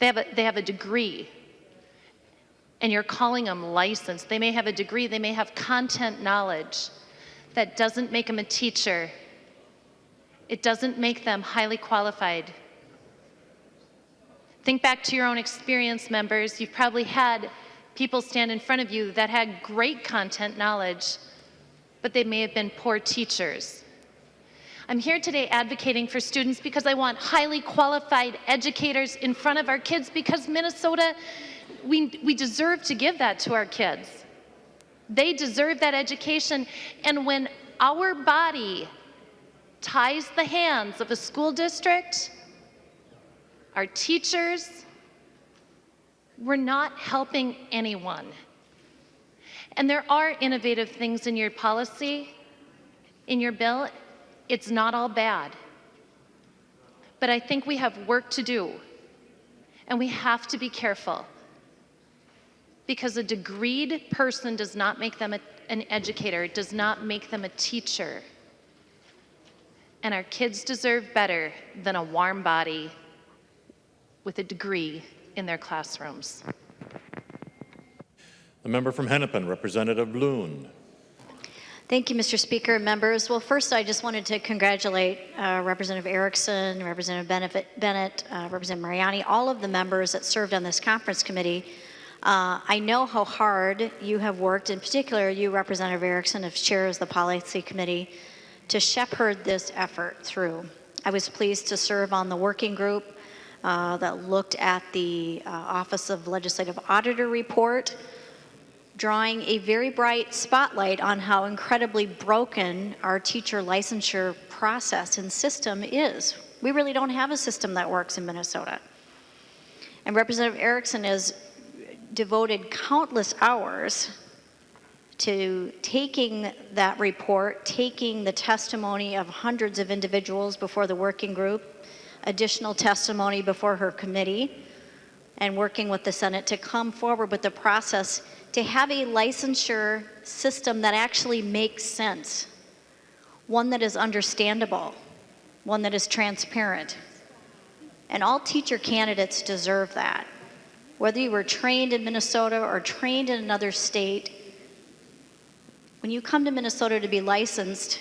they have a degree, and you're calling them licensed. They may have a degree, they may have content knowledge. That doesn't make them a teacher. It doesn't make them highly qualified. Think back to your own experience, members. You've probably had people stand in front of you that had great content knowledge, but they may have been poor teachers. I'm here today advocating for students because I want highly qualified educators in front of our kids, because Minnesota, we deserve to give that to our kids. They deserve that education. And when our body ties the hands of a school district, our teachers, we're not helping anyone. And there are innovative things in your policy, in your bill. It's not all bad. But I think we have work to do, and we have to be careful, because a degreed person does not make them an educator, it does not make them a teacher. And our kids deserve better than a warm body with a degree in their classrooms. The member from Hennepin, Representative Bloom. Thank you, Mr. Speaker and members. Well, first, I just wanted to congratulate Representative Erickson, Representative Bennett, Representative Mariani, all of the members that served on this conference committee. I know how hard you have worked, in particular you, Representative Erickson, as chair of the policy committee, to shepherd this effort through. I was pleased to serve on the working group that looked at the Office of Legislative Auditor report, drawing a very bright spotlight on how incredibly broken our teacher licensure process and system is. We really don't have a system that works in Minnesota. And Representative Erickson has devoted countless hours to taking that report, taking the testimony of hundreds of individuals before the working group, additional testimony before her committee, and working with the Senate to come forward with the process to have a licensure system that actually makes sense, one that is understandable, one that is transparent. And all teacher candidates deserve that. Whether you were trained in Minnesota or trained in another state, when you come to Minnesota to be licensed,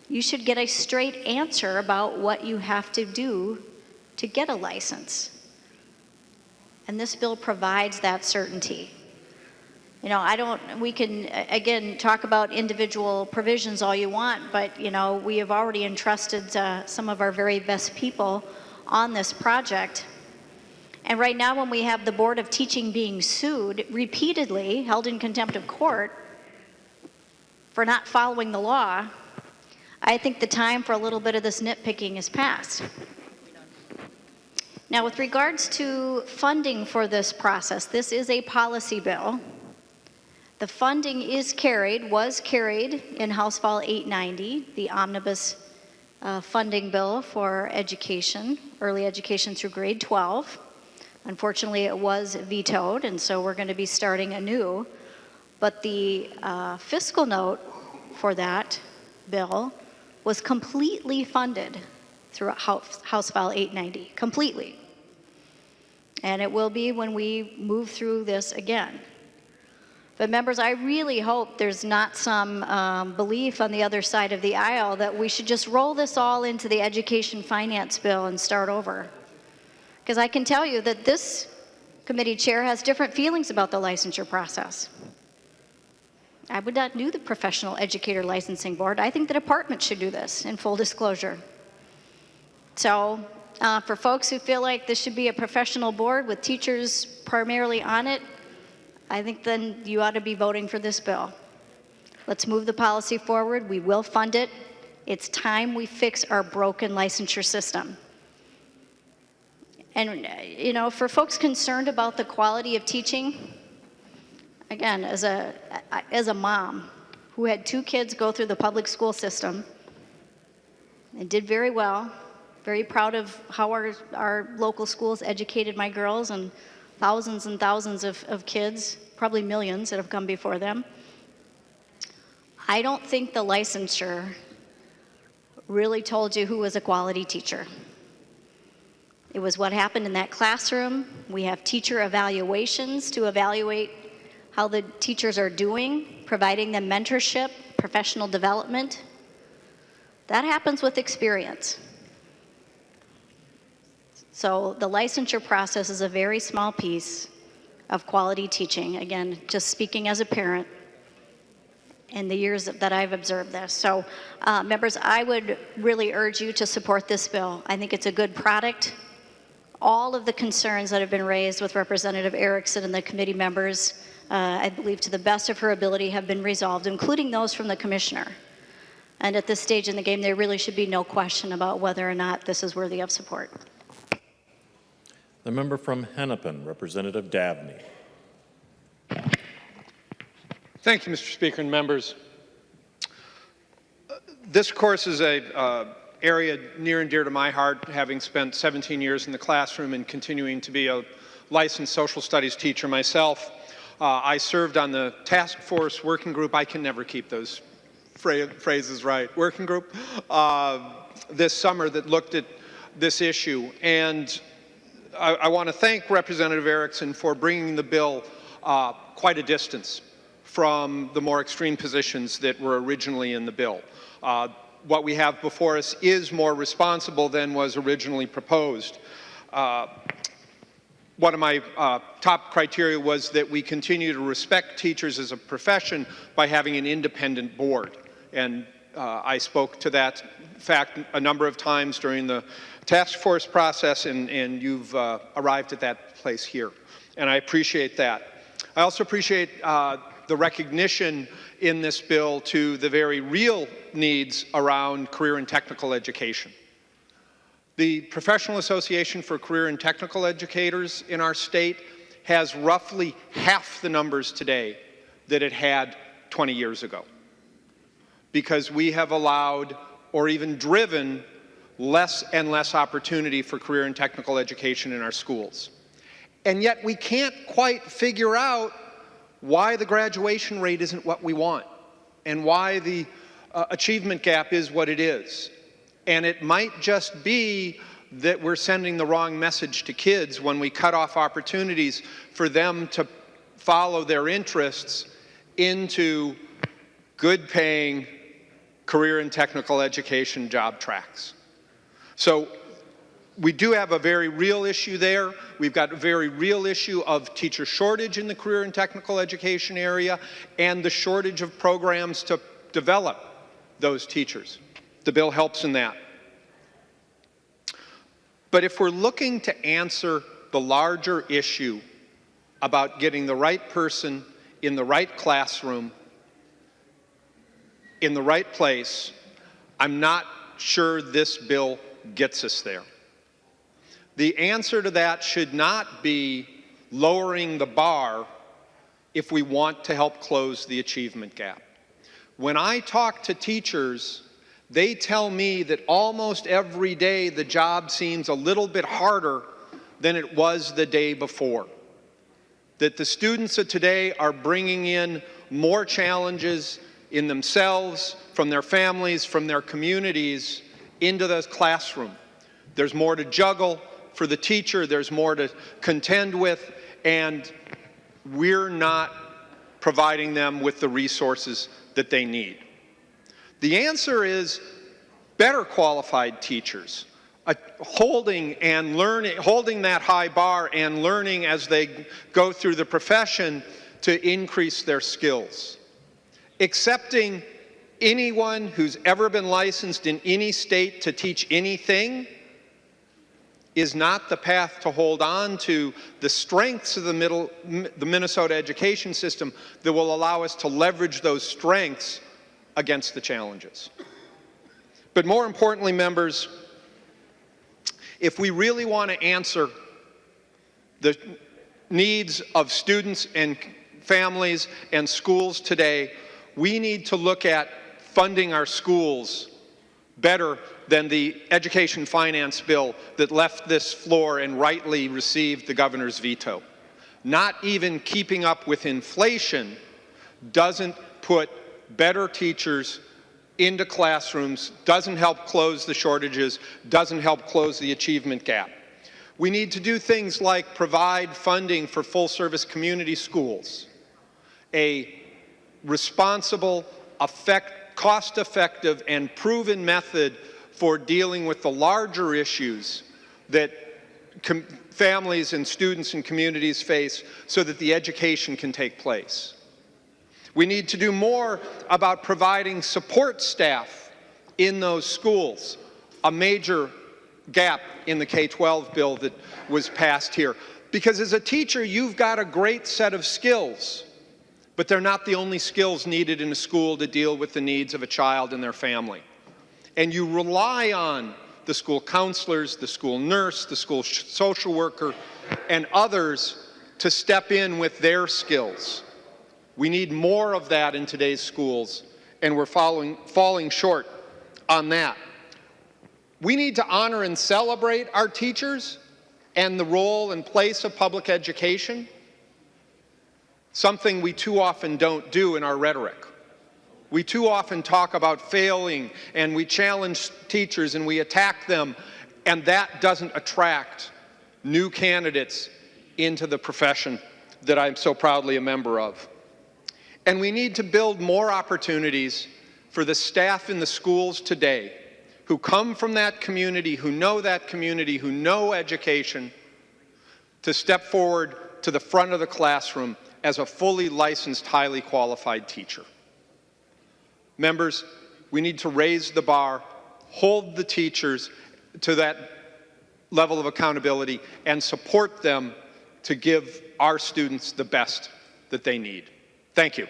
you should get a straight answer about what you have to do to get a license. And this bill provides that certainty. You know, we can, again, talk about individual provisions all you want, but, you know, we have already entrusted some of our very best people on this project. And right now, when we have the Board of Teaching being sued repeatedly, held in contempt of court for not following the law, I think the time for a little bit of this nitpicking is past. Now, with regards to funding for this process, this is a policy bill. The funding was carried in House File 890, the omnibus funding bill for education, early education through grade 12. Unfortunately, it was vetoed, and so we're going to be starting anew. But the fiscal note for that bill was completely funded through House File 890, completely. And it will be when we move through this again. But members, I really hope there's not some belief on the other side of the aisle that we should just roll this all into the education finance bill and start over. Because I can tell you that this committee chair has different feelings about the licensure process. I would not do the professional educator licensing board. I think the department should do this, in full disclosure. So for folks who feel like this should be a professional board with teachers primarily on it, I think then you ought to be voting for this bill. Let's move the policy forward. We will fund it. It's time we fix our broken licensure system. And, you know, for folks concerned about the quality of teaching, again, as a mom who had 2 kids go through the public school system and did very well, very proud of how our local schools educated my girls and thousands of kids, probably millions that have come before them. I don't think the licensure really told you who was a quality teacher. It was what happened in that classroom. We have teacher evaluations to evaluate how the teachers are doing, providing them mentorship, professional development. That happens with experience. So the licensure process is a very small piece of quality teaching. Again, just speaking as a parent in the years that I've observed this. So members, I would really urge you to support this bill. I think it's a good product. All of the concerns that have been raised with Representative Erickson and the committee members, I believe to the best of her ability, have been resolved, including those from the commissioner. And at this stage in the game, there really should be no question about whether or not this is worthy of support. The member from Hennepin, Representative Dabney. Thank you, Mr. Speaker and members. This course is a area near and dear to my heart, having spent 17 years in the classroom and continuing to be a licensed social studies teacher myself. I served on the task force working group. I can never keep those phrases right. Working group this summer that looked at this issue. And I want to thank Representative Erickson for bringing the bill quite a distance from the more extreme positions that were originally in the bill. What we have before us is more responsible than was originally proposed. One of my top criteria was that we continue to respect teachers as a profession by having an independent board. And I spoke to that fact a number of times during the task force process, and you've arrived at that place here. And I appreciate that. I also appreciate the recognition in this bill to the very real needs around career and technical education. The Professional Association for Career and Technical Educators in our state has roughly half the numbers today that it had 20 years ago, because we have allowed or even driven less and less opportunity for career and technical education in our schools. And yet we can't quite figure out why the graduation rate isn't what we want and why the achievement gap is what it is. And it might just be that we're sending the wrong message to kids when we cut off opportunities for them to follow their interests into good paying career and technical education job tracks. So we do have a very real issue there. We've got a very real issue of teacher shortage in the career and technical education area and the shortage of programs to develop those teachers. The bill helps in that. But if we're looking to answer the larger issue about getting the right person in the right classroom, in the right place, I'm not sure this bill gets us there. The answer to that should not be lowering the bar if we want to help close the achievement gap. When I talk to teachers, they tell me that almost every day the job seems a little bit harder than it was the day before. That the students of today are bringing in more challenges in themselves, from their families, from their communities, into the classroom. There's more to juggle for the teacher, there's more to contend with, and we're not providing them with the resources that they need. The answer is better qualified teachers, holding that high bar and learning as they go through the profession to increase their skills. Accepting anyone who's ever been licensed in any state to teach anything is not the path to hold on to the strengths of the Minnesota education system that will allow us to leverage those strengths against the challenges. But more importantly, members, if we really want to answer the needs of students and families and schools today, we need to look at funding our schools better than the education finance bill that left this floor and rightly received the governor's veto. Not even keeping up with inflation doesn't put better teachers into classrooms, doesn't help close the shortages, doesn't help close the achievement gap. We need to do things like provide funding for full-service community schools, a responsible, cost-effective, and proven method for dealing with the larger issues that families and students and communities face so that the education can take place. We need to do more about providing support staff in those schools, a major gap in the K-12 bill that was passed here. Because as a teacher, you've got a great set of skills, but they're not the only skills needed in a school to deal with the needs of a child and their family. And you rely on the school counselors, the school nurse, the school social worker, and others to step in with their skills. We need more of that in today's schools, and we're falling short on that. We need to honor and celebrate our teachers and the role and place of public education, something we too often don't do in our rhetoric. We too often talk about failing, and we challenge teachers and we attack them, and that doesn't attract new candidates into the profession that I'm so proudly a member of. And we need to build more opportunities for the staff in the schools today who come from that community, who know education, to step forward to the front of the classroom as a fully licensed, highly qualified teacher. Members, we need to raise the bar, hold the teachers to that level of accountability, and support them to give our students the best that they need. Thank you.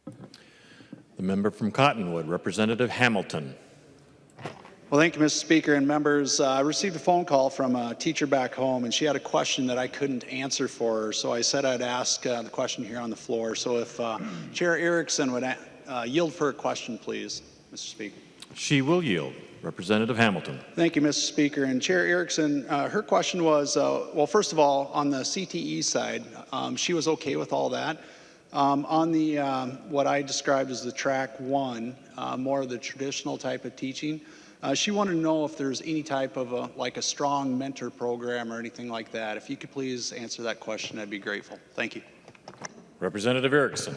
The member from Cottonwood, Representative Hamilton. Well, thank you, Mr. Speaker and members. I received a phone call from a teacher back home, and she had a question that I couldn't answer for her, so I said I'd ask the question here on the floor. So if Chair Erickson would yield for a question, please, Mr. Speaker. She will yield. Representative Hamilton. Thank you, Mr. Speaker. And Chair Erickson, her question was, well, first of all, on the CTE side, she was okay with all that. On the what I described as the track one, more of the traditional type of teaching, she wanted to know if there's any type of like a strong mentor program or anything like that. If you could please answer that question, I'd be grateful. Thank you. Representative Erickson.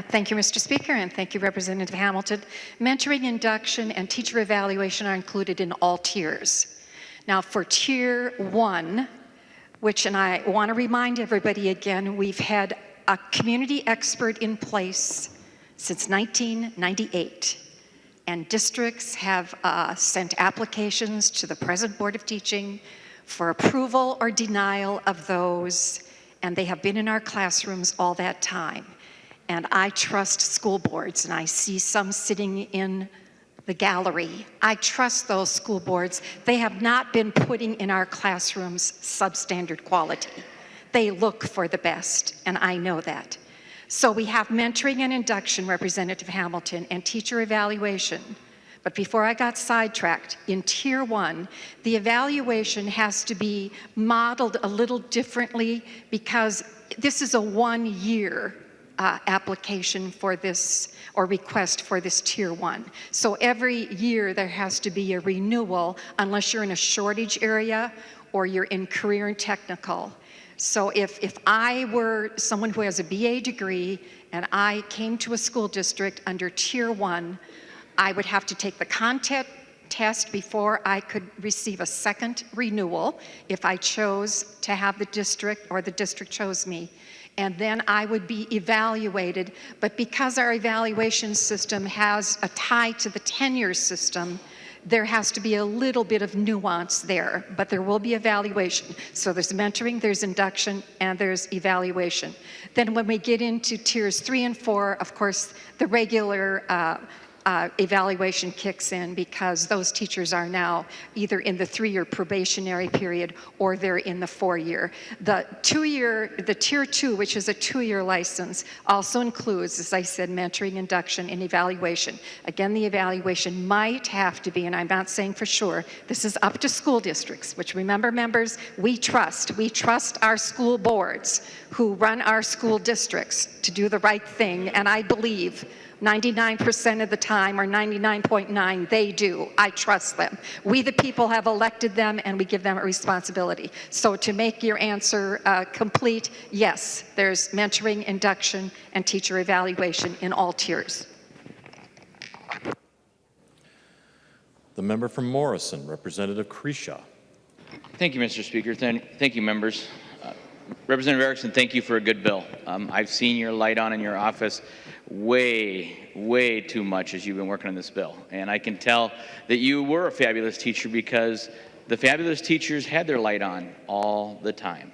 Thank you, Mr. Speaker, and thank you, Representative Hamilton. Mentoring, induction, and teacher evaluation are included in all tiers. Now, for Tier 1, and I want to remind everybody again, we've had a community expert in place since 1998, and districts have sent applications to the present Board of Teaching for approval or denial of those, and they have been in our classrooms all that time. And I trust school boards, and I see some sitting in the gallery. I trust those school boards. They have not been putting in our classrooms substandard quality. They look for the best, and I know that. So we have mentoring and induction, Representative Hamilton, and teacher evaluation. But before I got sidetracked, in Tier 1, the evaluation has to be modeled a little differently because this is a one-year application for this or request for this Tier 1. So every year there has to be a renewal unless you're in a shortage area or you're in career and technical. So if I were someone who has a BA degree and I came to a school district under Tier 1, I would have to take the content test before I could receive a second renewal if I chose to have the district or the district chose me. And then I would be evaluated. But because our evaluation system has a tie to the tenure system, there has to be a little bit of nuance there, but there will be evaluation. So there's mentoring, there's induction, and there's evaluation. Then when we get into tiers 3 and 4, of course, the regular evaluation kicks in because those teachers are now either in the 3-year probationary period or they're in the 4-year. The Tier 2, which is a 2-year license, also includes, as I said, mentoring, induction, and evaluation. Again, the evaluation might have to be, and I'm not saying for sure, this is up to school districts, which remember, members, we trust our school boards who run our school districts to do the right thing, and I believe 99% of the time, or 99.9, they do. I trust them. We, the people, have elected them, and we give them a responsibility. So to make your answer complete, yes, there's mentoring, induction, and teacher evaluation in all tiers. The member from Morrison, Representative Kreshaw. Thank you, Mr. Speaker. Thank you, members. Representative Erickson, thank you for a good bill. I've seen your light on in your office way too much as you've been working on this bill. And I can tell that you were a fabulous teacher because the fabulous teachers had their light on all the time.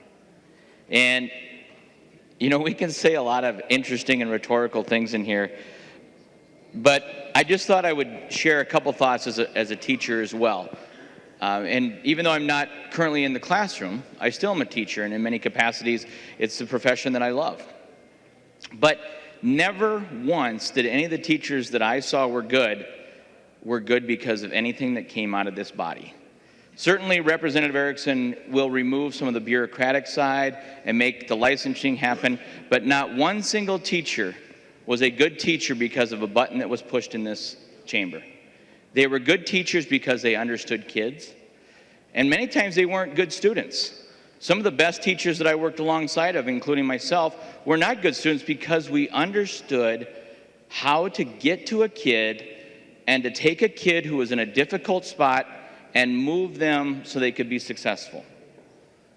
And, you know, we can say a lot of interesting and rhetorical things in here, but I just thought I would share a couple thoughts as a teacher as well. And even though I'm not currently in the classroom, I still am a teacher, and in many capacities, it's the profession that I love. But never once did any of the teachers that I saw were good because of anything that came out of this body. Certainly, Representative Erickson will remove some of the bureaucratic side and make the licensing happen, but not one single teacher was a good teacher because of a button that was pushed in this chamber. They were good teachers because they understood kids, and many times they weren't good students. Some of the best teachers that I worked alongside of, including myself, were not good students because we understood how to get to a kid and to take a kid who was in a difficult spot and move them so they could be successful.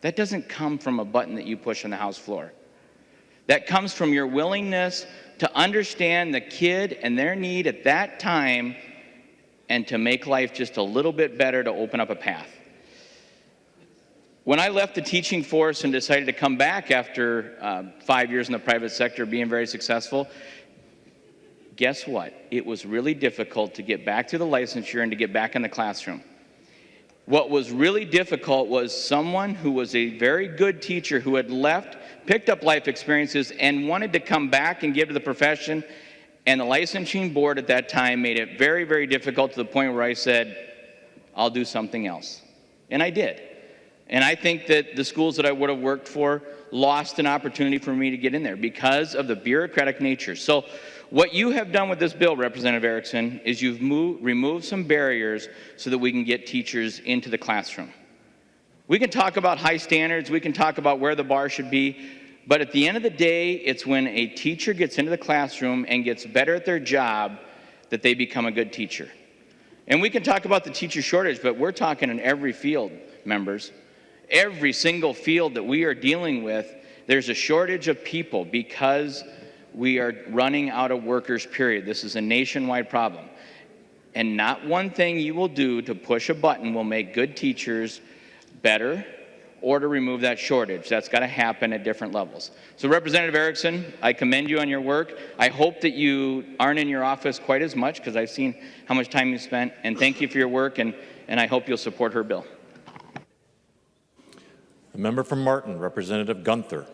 That doesn't come from a button that you push on the house floor. That comes from your willingness to understand the kid and their need at that time and to make life just a little bit better, to open up a path. When I left the teaching force and decided to come back after 5 years in the private sector being very successful, guess what? It was really difficult to get back to the licensure and to get back in the classroom. What was really difficult was someone who was a very good teacher who had left, picked up life experiences, and wanted to come back and give to the profession. And the licensing board at that time made it very, very difficult, to the point where I said, I'll do something else. And I did. And I think that the schools that I would have worked for lost an opportunity for me to get in there because of the bureaucratic nature. So what you have done with this bill, Representative Erickson, is you've removed some barriers so that we can get teachers into the classroom. We can talk about high standards, we can talk about where the bar should be, but at the end of the day, it's when a teacher gets into the classroom and gets better at their job that they become a good teacher. And we can talk about the teacher shortage, but we're talking in every field, members. Every single field that we are dealing with, there's a shortage of people because we are running out of workers, period. This is a nationwide problem. And not one thing you will do to push a button will make good teachers better or to remove that shortage. That's got to happen at different levels. So Representative Erickson, I commend you on your work. I hope that you aren't in your office quite as much because I've seen how much time you spent. And thank you for your work, and I hope you'll support her bill. The member from Martin, Representative Gunther.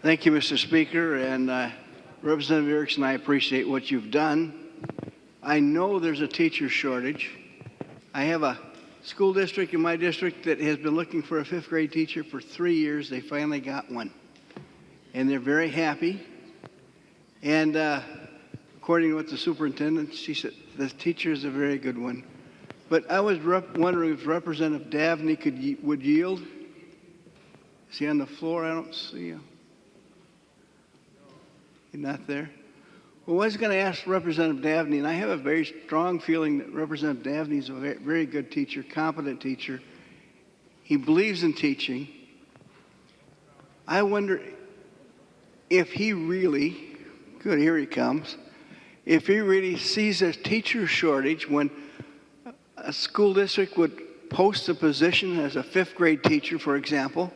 Thank you, Mr. Speaker. And Representative Erickson, I appreciate what you've done. I know there's a teacher shortage. I have a school district in my district that has been looking for a fifth grade teacher for 3 years. They finally got one. And they're very happy. And according to what the superintendent, she said, the teacher is a very good one. But I was wondering if Representative Davney would yield. Is he on the floor? I don't see him. He's not there? Well, I was going to ask Representative Davney, and I have a very strong feeling that Representative Davney is a very good teacher, competent teacher. He believes in teaching. I wonder if he really, good, here he comes, if he really sees a teacher shortage when a school district would post a position as a fifth grade teacher, for example,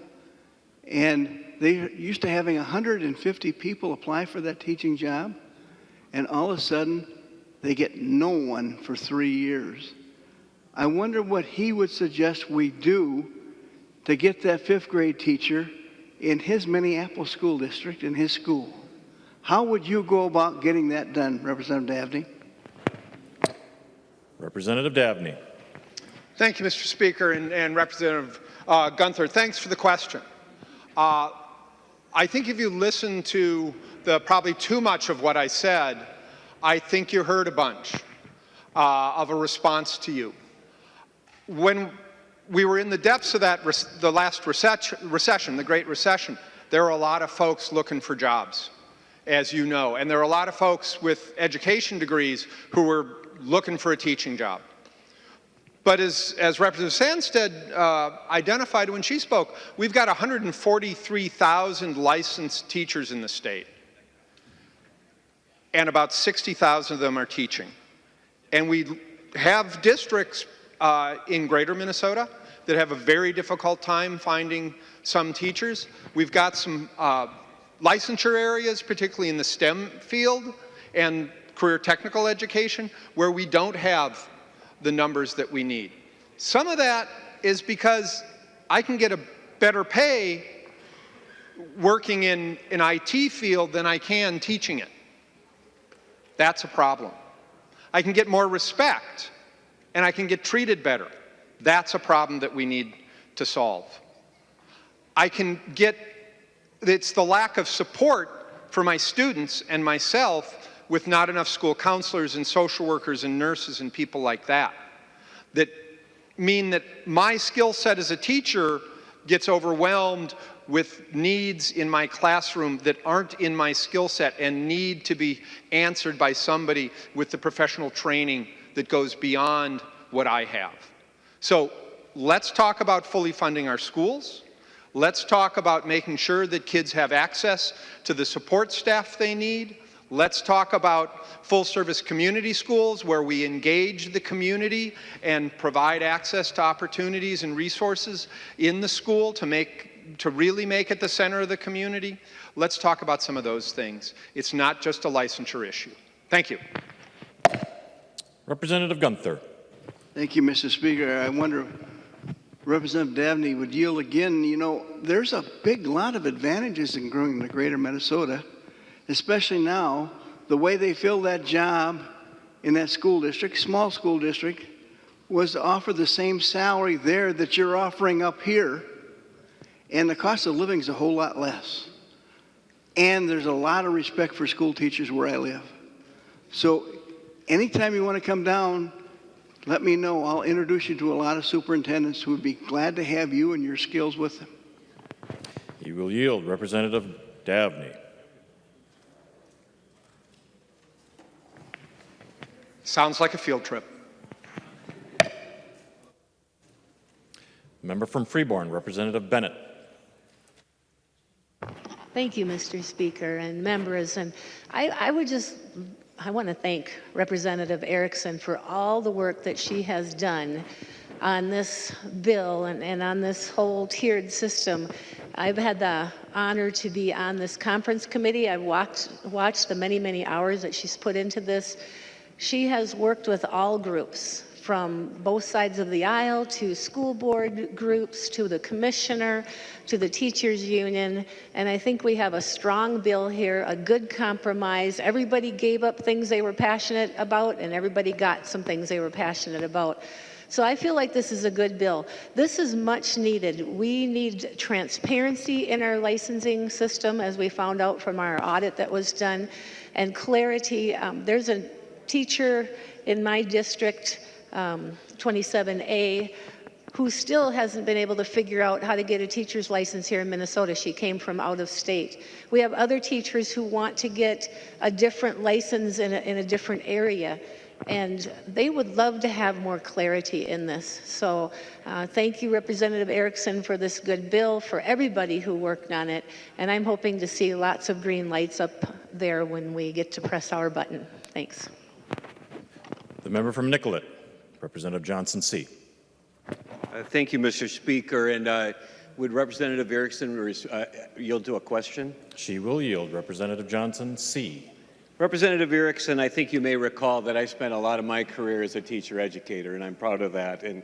and they're used to having 150 people apply for that teaching job, and all of a sudden they get no one for 3 years. I wonder what he would suggest we do to get that fifth grade teacher in his Minneapolis school district, in his school. How would you go about getting that done, Representative Davney? Representative Davney. Thank you, Mr. Speaker, and Representative Gunther. Thanks for the question. I think if you listen to probably too much of what I said, I think you heard a bunch of a response to you. When we were in the depths of the last recession, the Great Recession, there were a lot of folks looking for jobs, as you know, and there are a lot of folks with education degrees who were looking for a teaching job. But as Representative Sandstead identified when she spoke, we've got 143,000 licensed teachers in the state, and about 60,000 of them are teaching. And we have districts in greater Minnesota that have a very difficult time finding some teachers. We've got some licensure areas, particularly in the STEM field and career technical education, where we don't have the numbers that we need. Some of that is because I can get a better pay working in an IT field than I can teaching it. That's a problem. I can get more respect and I can get treated better. That's a problem that we need to solve. It's the lack of support for my students and myself with not enough school counselors and social workers and nurses and people like that, that mean that my skill set as a teacher gets overwhelmed with needs in my classroom that aren't in my skill set and need to be answered by somebody with the professional training that goes beyond what I have. So let's talk about fully funding our schools. Let's talk about making sure that kids have access to the support staff they need. Let's talk about full-service community schools where we engage the community and provide access to opportunities and resources in the school to really make it the center of the community. Let's talk about some of those things. It's not just a licensure issue. Thank you. Representative Gunther. Thank you, Mr. Speaker. I wonder, Representative Dabney would yield again. You know, there's a big lot of advantages in growing the greater Minnesota, especially now, the way they fill that job in that school district, small school district, was to offer the same salary there that you're offering up here, and the cost of living is a whole lot less. And there's a lot of respect for school teachers where I live. So anytime you want to come down, let me know. I'll introduce you to a lot of superintendents who would be glad to have you and your skills with them. He will yield. Representative Dabney. Sounds like a field trip. Member from Freeborn, Representative Bennett. Thank you, Mr. Speaker and members. And I want to thank Representative Erickson for all the work that she has done on this bill and on this whole tiered system. I've had the honor to be on this conference committee. I've watched the many, many hours that she's put into this. She has worked with all groups, from both sides of the aisle to school board groups, to the commissioner, to the teachers union. And I think we have a strong bill here, a good compromise. Everybody gave up things they were passionate about, and everybody got some things they were passionate about. So I feel like this is a good bill. This is much needed. We need transparency in our licensing system, as we found out from our audit that was done, and clarity. There's a teacher in my district, 27A, who still hasn't been able to figure out how to get a teacher's license here in Minnesota. She came from out of state. We have other teachers who want to get a different license in a different area, and they would love to have more clarity in this. So thank you, Representative Erickson, for this good bill, for everybody who worked on it, and I'm hoping to see lots of green lights up there when we get to press our button. Thanks. The member from Nicollet, Representative Johnson C. Thank you, Mr. Speaker. And would Representative Erickson yield to a question? She will yield. Representative Johnson C. Representative Erickson, I think you may recall that I spent a lot of my career as a teacher educator, and I'm proud of that. And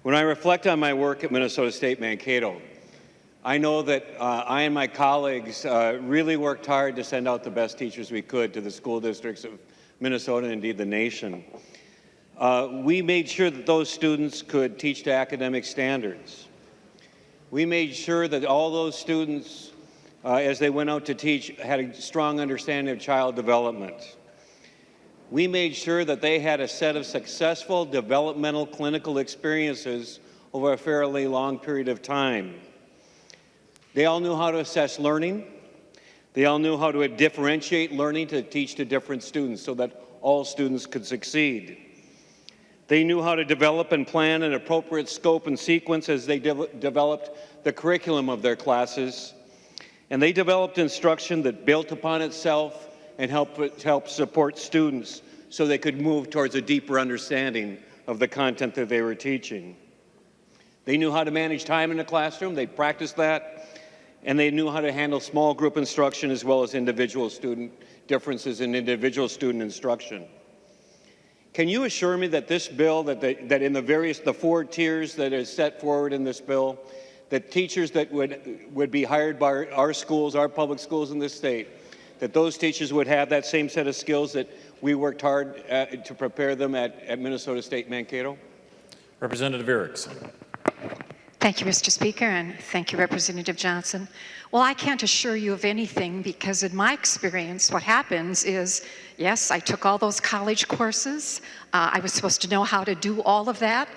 when I reflect on my work at Minnesota State Mankato, I know that I and my colleagues really worked hard to send out the best teachers we could to the school districts of Minnesota and indeed the nation. We made sure that those students could teach to academic standards. We made sure that all those students, as they went out to teach, had a strong understanding of child development. We made sure that they had a set of successful developmental clinical experiences over a fairly long period of time. They all knew how to assess learning. They all knew how to differentiate learning to teach to different students so that all students could succeed. They knew how to develop and plan an appropriate scope and sequence as they developed the curriculum of their classes. And they developed instruction that built upon itself and helped support students so they could move towards a deeper understanding of the content that they were teaching. They knew how to manage time in the classroom. They practiced that. And they knew how to handle small group instruction as well as individual student differences in individual student instruction. Can you assure me that this bill, that in the 4 tiers that is set forward in this bill, that teachers that would be hired by our schools, our public schools in this state, that those teachers would have that same set of skills that we worked hard to prepare them at Minnesota State Mankato? Representative Erickson. Thank you, Mr. Speaker, and thank you, Representative Johnson. Well, I can't assure you of anything because in my experience, what happens is, yes, I took all those college courses. I was supposed to know how to do all of that,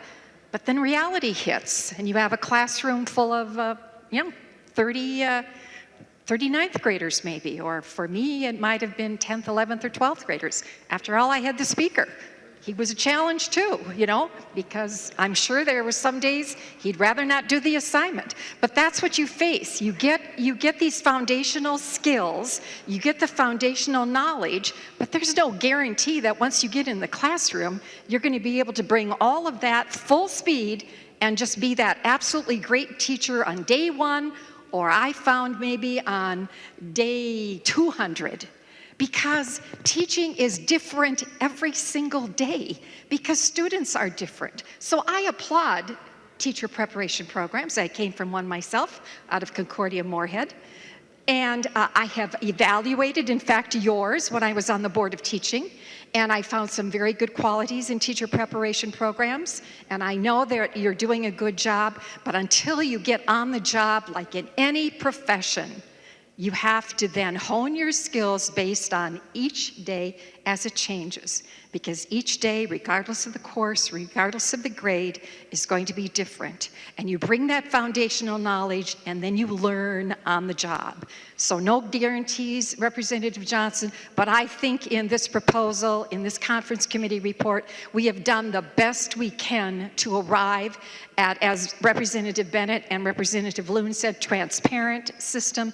but then reality hits, and you have a classroom full of, 30 ninth graders maybe, or for me, it might have been 10th, 11th, or 12th graders. After all, I had the speaker. He was a challenge too, because I'm sure there were some days he'd rather not do the assignment. But that's what you face. You get these foundational skills, you get the foundational knowledge, but there's no guarantee that once you get in the classroom, you're going to be able to bring all of that full speed and just be that absolutely great teacher on day one, or I found maybe on day 200. Because teaching is different every single day because students are different. So I applaud teacher preparation programs. I came from one myself out of Concordia Moorhead. And I have evaluated, in fact, yours when I was on the Board of Teaching. And I found some very good qualities in teacher preparation programs. And I know that you're doing a good job. But until you get on the job, like in any profession, you have to then hone your skills based on each day as it changes, because each day, regardless of the course, regardless of the grade, is going to be different. And you bring that foundational knowledge and then you learn on the job. So no guarantees, Representative Johnson, but I think in this proposal, in this conference committee report, we have done the best we can to arrive at, as Representative Bennett and Representative Loon said, transparent system,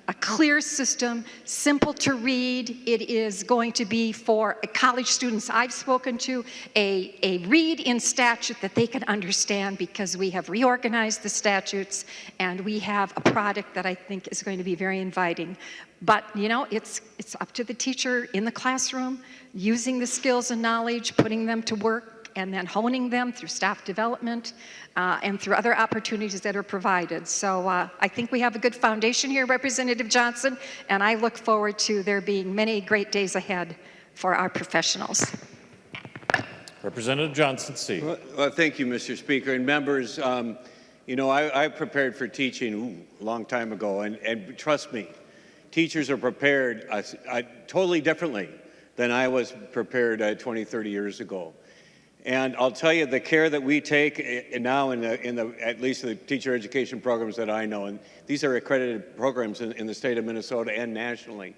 a clear system, simple to read. It is going to be for college students I've spoken to, a read in statute that they can understand, because we have reorganized the statutes and we have a product that I think is going to be very inviting. But, it's up to the teacher in the classroom, using the skills and knowledge, putting them to work, and then honing them through staff development and through other opportunities that are provided. So I think we have a good foundation here, Representative Johnson, and I look forward to there being many great days ahead for our professionals. Representative Johnson, C. Well, thank you, Mr. Speaker. And members, I prepared for teaching a long time ago, and trust me, teachers are prepared totally differently than I was prepared 20, 30 years ago. And I'll tell you, the care that we take now in the at least the teacher education programs that I know, and these are accredited programs in the state of Minnesota and nationally,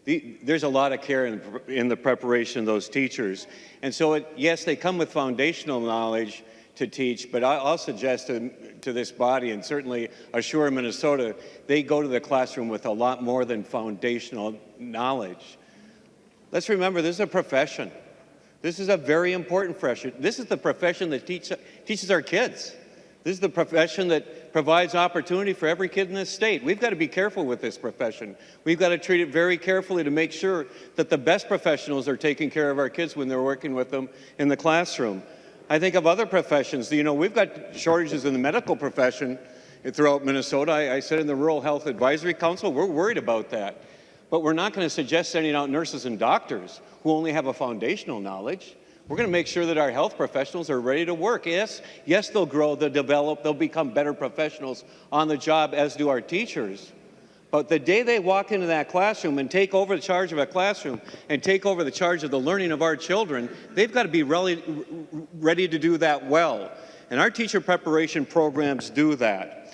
there's a lot of care in the preparation of those teachers. And so, yes, they come with foundational knowledge to teach, but I'll suggest to this body, and certainly Assure Minnesota, they go to the classroom with a lot more than foundational knowledge. Let's remember, this is a profession. This is a very important profession. This is the profession that teaches our kids. This is the profession that provides opportunity for every kid in this state. We've got to be careful with this profession. We've got to treat it very carefully to make sure that the best professionals are taking care of our kids when they're working with them in the classroom. I think of other professions. We've got shortages in the medical profession throughout Minnesota. I sit in the Rural Health Advisory Council. We're worried about that. But we're not going to suggest sending out nurses and doctors who only have a foundational knowledge. We're going to make sure that our health professionals are ready to work. Yes, they'll grow, they'll develop, they'll become better professionals on the job, as do our teachers. But the day they walk into that classroom and take over the charge of a classroom and take over the charge of the learning of our children, they've got to be ready to do that well. And our teacher preparation programs do that.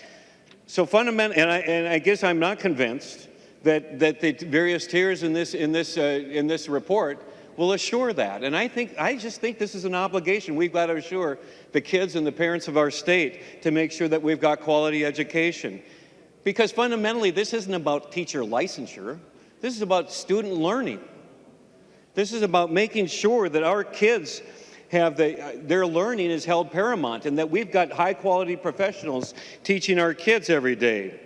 So fundamentally, and I guess I'm not convinced that the various tiers in this report will assure that. And I just think this is an obligation we've got to assure the kids and the parents of our state to make sure that we've got quality education. Because fundamentally, this isn't about teacher licensure. This is about student learning. This is about making sure that our kids have their learning is held paramount, and that we've got high quality professionals teaching our kids every day.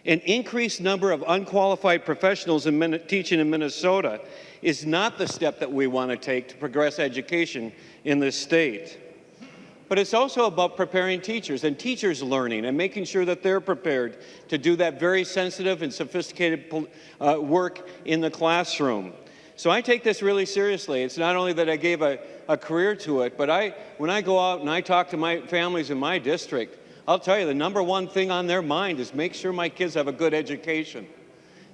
An increased number of unqualified professionals in teaching in Minnesota is not the step that we want to take to progress education in this state. But it's also about preparing teachers and teachers learning and making sure that they're prepared to do that very sensitive and sophisticated work in the classroom. So I take this really seriously. It's not only that I gave a career to it, but when I go out and I talk to my families in my district, I'll tell you, the number one thing on their mind is make sure my kids have a good education.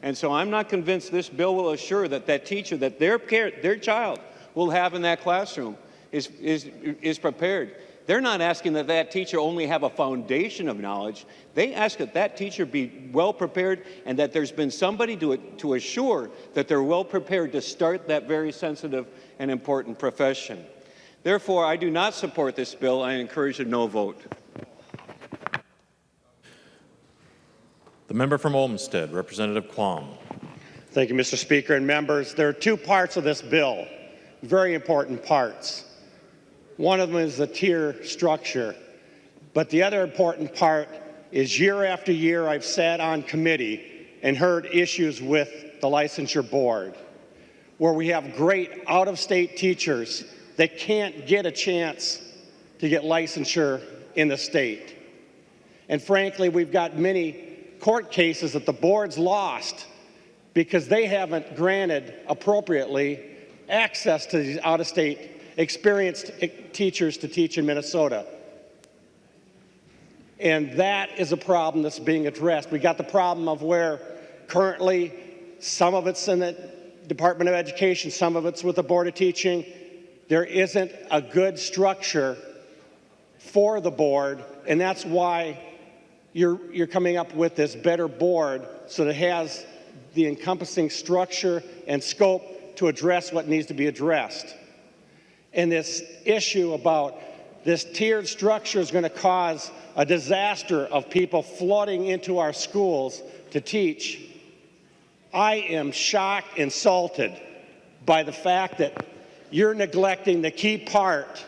And so I'm not convinced this bill will assure that that teacher that their child will have in that classroom is prepared. They're not asking that that teacher only have a foundation of knowledge. They ask that that teacher be well prepared and that there's been somebody to assure that they're well prepared to start that very sensitive and important profession. Therefore, I do not support this bill. I encourage a no vote. The member from Olmsted, Representative Quam. Thank you, Mr. Speaker and members. There are two parts of this bill, very important parts. One of them is the tier structure, but the other important part is year after year I've sat on committee and heard issues with the licensure board, where we have great out-of-state teachers that can't get a chance to get licensure in the state. And frankly, we've got many court cases that the board's lost because they haven't granted appropriately access to these out-of-state experienced teachers to teach in Minnesota. And that is a problem that's being addressed. We got the problem of where currently some of it's in the Department of Education, some of it's with the Board of Teaching. There isn't a good structure for the board, and that's why you're coming up with this better board so that it has the encompassing structure and scope to address what needs to be addressed. And this issue about this tiered structure is going to cause a disaster of people flooding into our schools to teach. I am shocked, insulted by the fact that you're neglecting the key part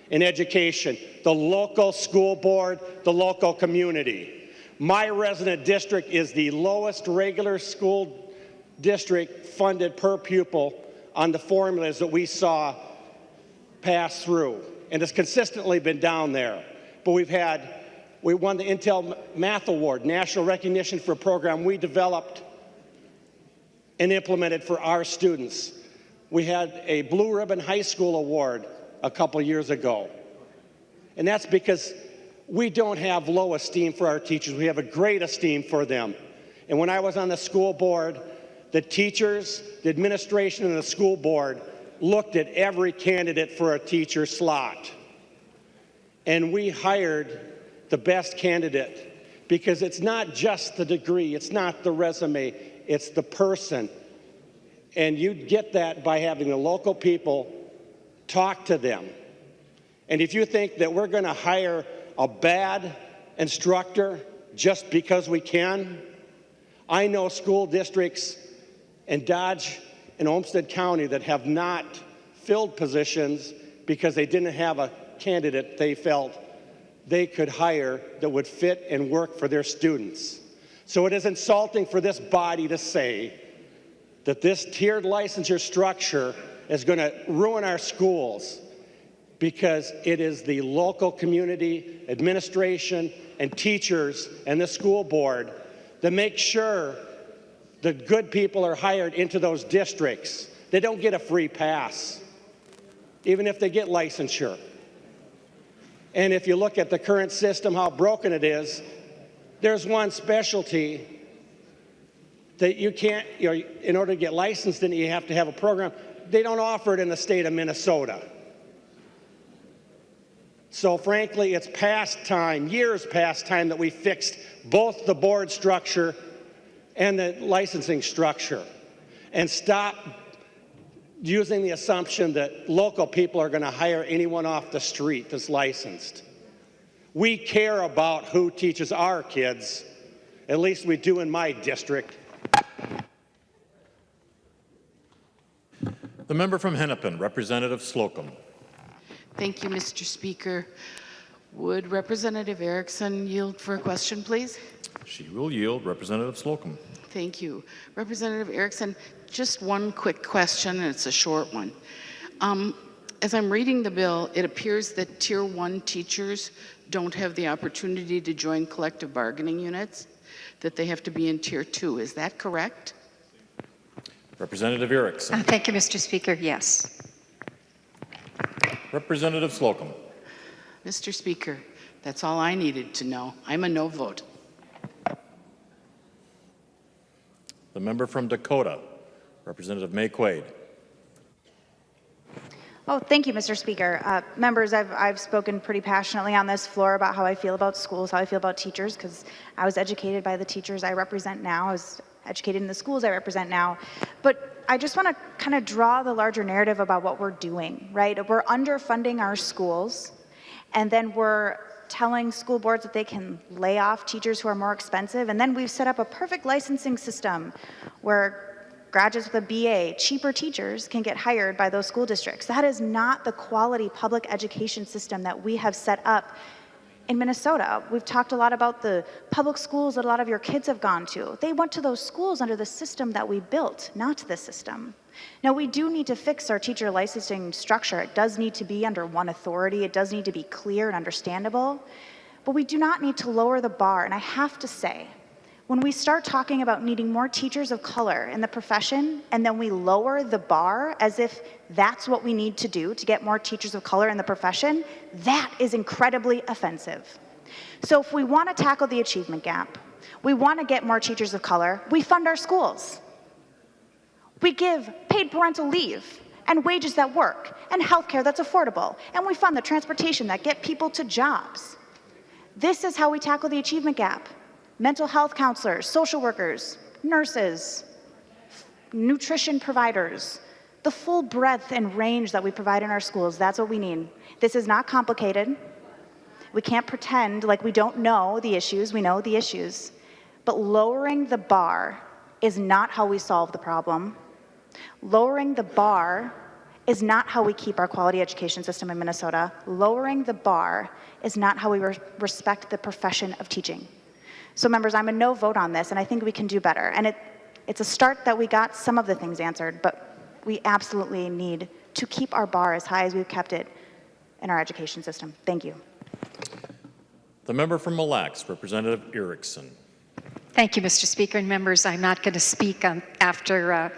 in education, the local school board, the local community. My resident district is the lowest regular school district funded per pupil on the formulas that we saw pass through, and it's consistently been down there. But we won the Intel Math Award, national recognition for a program we developed and implemented for our students. We had a Blue Ribbon High School Award a couple years ago. And that's because we don't have low esteem for our teachers. We have a great esteem for them. And when I was on the school board, the teachers, the administration, and the school board looked at every candidate for a teacher slot. And we hired the best candidate because it's not just the degree, it's not the resume, it's the person. And you get that by having the local people talk to them. And if you think that we're going to hire a bad instructor just because we can, I know school districts in Dodge and Olmsted County that have not filled positions because they didn't have a candidate they felt they could hire that would fit and work for their students. So it is insulting for this body to say that this tiered licensure structure is going to ruin our schools because it is the local community, administration, and teachers and the school board that make sure the good people are hired into those districts. They don't get a free pass, even if they get licensure. And if you look at the current system, how broken it is, there's one specialty that you can't, in order to get licensed in it, you have to have a program. They don't offer it in the state of Minnesota. So frankly, it's past time, years past time, that we fixed both the board structure and the licensing structure and stop using the assumption that local people are going to hire anyone off the street that's licensed. We care about who teaches our kids. At least we do in my district. The member from Hennepin, Representative Slocum. Thank you, Mr. Speaker. Would Representative Erickson yield for a question, please? She will yield. Representative Slocum. Thank you. Representative Erickson, just one quick question, and it's a short one. As I'm reading the bill, it appears that Tier 1 teachers don't have the opportunity to join collective bargaining units, that they have to be in Tier 2. Is that correct? Representative Erickson. Thank you, Mr. Speaker. Yes. Representative Slocum. Mr. Speaker, That's all I needed to know. I'm a no vote. The member from Dakota, Representative May Quaid. Oh, thank you, Mr. Speaker. Members, I've spoken pretty passionately on this floor about how I feel about schools, how I feel about teachers, because I was educated by the teachers I represent now. I was educated in the schools I represent now. But I just want to kind of draw the larger narrative about what we're doing, right? We're underfunding our schools, and then we're telling school boards that they can lay off teachers who are more expensive, and then we've set up a perfect licensing system where graduates with a BA, cheaper teachers, can get hired by those school districts. That is not the quality public education system that we have set up in Minnesota. We've talked a lot about the public schools that a lot of your kids have gone to. They went to those schools under the system that we built, not this system. Now, we do need to fix our teacher licensing structure. It does need to be under one authority. It does need to be clear and understandable. But we do not need to lower the bar. And I have to say, when we start talking about needing more teachers of color in the profession, and then we lower the bar as if that's what we need to do to get more teachers of color in the profession, that is incredibly offensive. So if we want to tackle the achievement gap, we want to get more teachers of color, we fund our schools. We give paid parental leave and wages that work and healthcare that's affordable, and we fund the transportation that get people to jobs. This is how we tackle the achievement gap. Mental health counselors, social workers, nurses, nutrition providers, the full breadth and range that we provide in our schools, that's what we need. This is not complicated. We can't pretend like we don't know the issues. We know the issues. But lowering the bar is not how we solve the problem. Lowering the bar is not how we keep our quality education system in Minnesota. Lowering the bar is not how we respect the profession of teaching. So members, I'm a no vote on this, and I think we can do better. And it's a start that we got some of the things answered, but we absolutely need to keep our bar as high as we've kept it in our education system. Thank you. The member from Mille Lacs, Representative Erickson. Thank you, Mr. Speaker and members. I'm not going to speak after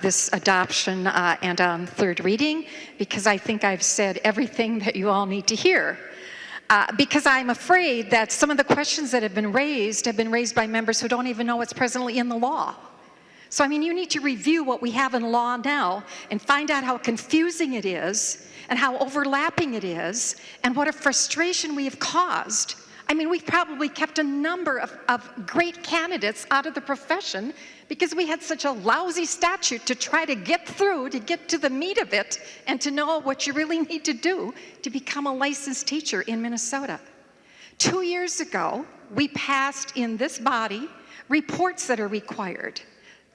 this adoption and on third reading, because I think I've said everything that you all need to hear. Because I'm afraid that some of the questions that have been raised by members who don't even know what's presently in the law. So, I mean, you need to review what we have in law now and find out how confusing it is and how overlapping it is and what a frustration we have caused. I mean, we've probably kept a number of great candidates out of the profession because we had such a lousy statute to try to get through, to get to the meat of it, and to know what you really need to do to become a licensed teacher in Minnesota. 2 years ago, we passed in this body reports that are required.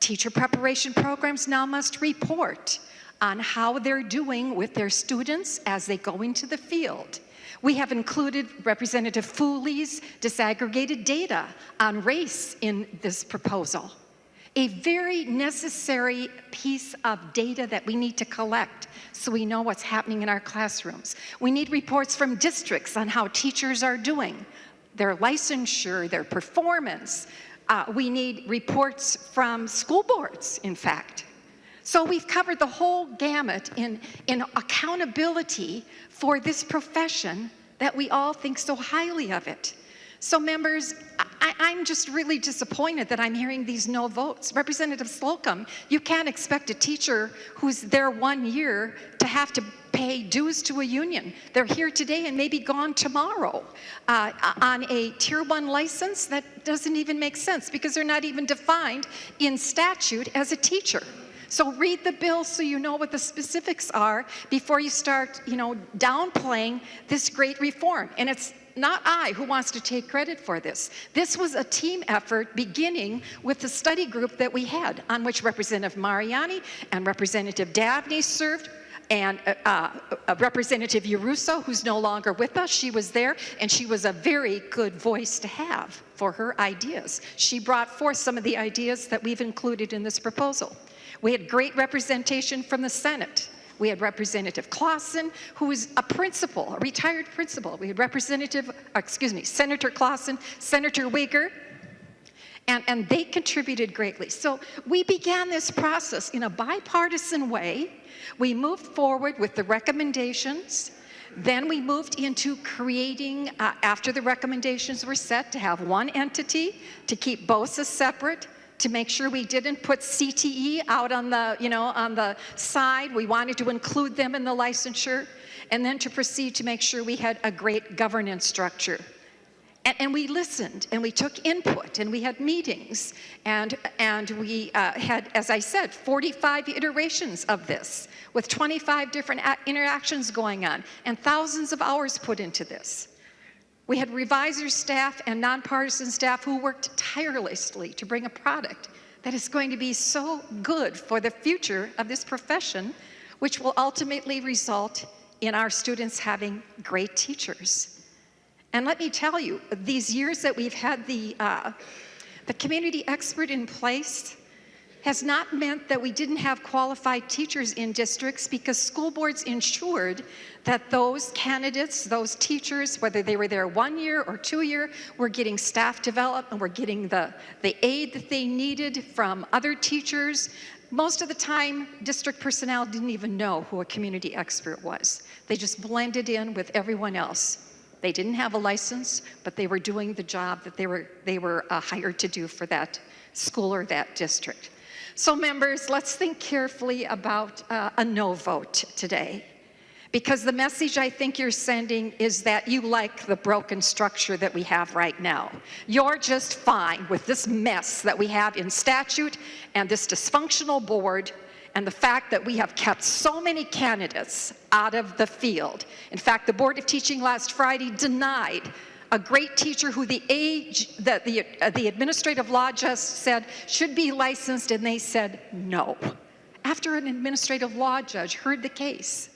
Teacher preparation programs now must report on how they're doing with their students as they go into the field. We have included Representative Fooley's disaggregated data on race in this proposal. A very necessary piece of data that we need to collect so we know what's happening in our classrooms. We need reports from districts on how teachers are doing, their licensure, their performance. We need reports from school boards, in fact. So we've covered the whole gamut in accountability for this profession that we all think so highly of it. So members, I'm just really disappointed that I'm hearing these no votes. Representative Slocum, you can't expect a teacher who's there 1 year to have to pay dues to a union. They're here today and maybe gone tomorrow on a Tier 1 license. That doesn't even make sense because they're not even defined in statute as a teacher. So read the bill so you know what the specifics are before you start, downplaying this great reform. And it's not I who wants to take credit for this. This was a team effort beginning with the study group that we had, on which Representative Mariani and Representative Davney served, and Representative Yaruso, who's no longer with us. She was there, and she was a very good voice to have for her ideas. She brought forth some of the ideas that we've included in this proposal. We had great representation from the Senate. We had Representative Clausen, who is a principal, a retired principal. We had Senator Clausen, Senator Wigger, and they contributed greatly. So we began this process in a bipartisan way. We moved forward with the recommendations. Then we moved into creating, after the recommendations were set, to have one entity, to keep BOSA separate, to make sure we didn't put CTE out on the, on the side. We wanted to include them in the licensure, and then to proceed to make sure we had a great governance structure. And we listened, and we took input, and we had meetings, and we had, as I said, 45 iterations of this, with 25 different interactions going on, and thousands of hours put into this. We had revisor staff and nonpartisan staff who worked tirelessly to bring a product that is going to be so good for the future of this profession, which will ultimately result in our students having great teachers. And let me tell you, these years that we've had the community expert in place has not meant that we didn't have qualified teachers in districts, because school boards ensured that those candidates, those teachers, whether they were there 1 year or 2 year, were getting staff development, were getting the aid that they needed from other teachers. Most of the time, district personnel didn't even know who a community expert was. They just blended in with everyone else. They didn't have a license, but they were doing the job that they were hired to do for that school or that district. So members, let's think carefully about a no vote today, because the message I think you're sending is that you like the broken structure that we have right now. You're just fine with this mess that we have in statute and this dysfunctional board, and the fact that we have kept so many candidates out of the field. In fact, the Board of Teaching last Friday denied a great teacher who the administrative law just said should be licensed, and they said no, after an administrative law judge heard the case.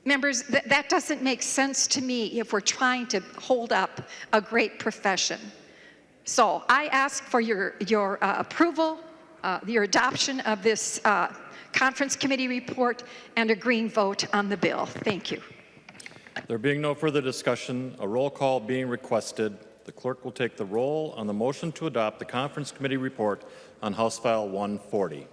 Members, that doesn't make sense to me if we're trying to hold up a great profession. So I ask for your approval, your adoption of this conference committee report, and a green vote on the bill. Thank you. There being no further discussion, a roll call being requested, the clerk will take the roll on the motion to adopt the conference committee report on House File 140.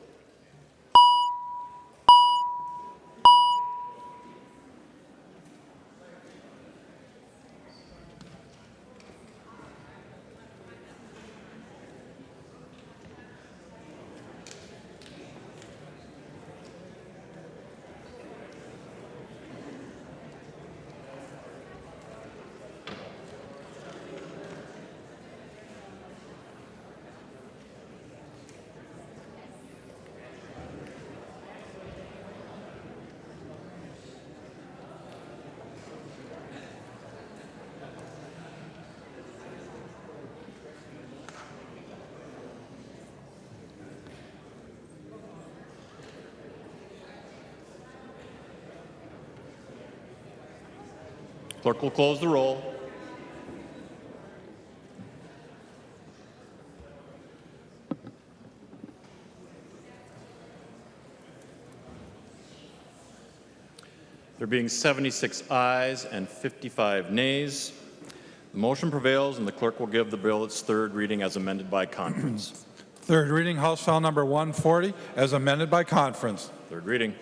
Clerk will close the roll. There being 76 ayes and 55 nays, the motion prevails, and the clerk will give the bill its third reading as amended by conference. Third reading, House File number 140, as amended by conference. Third reading.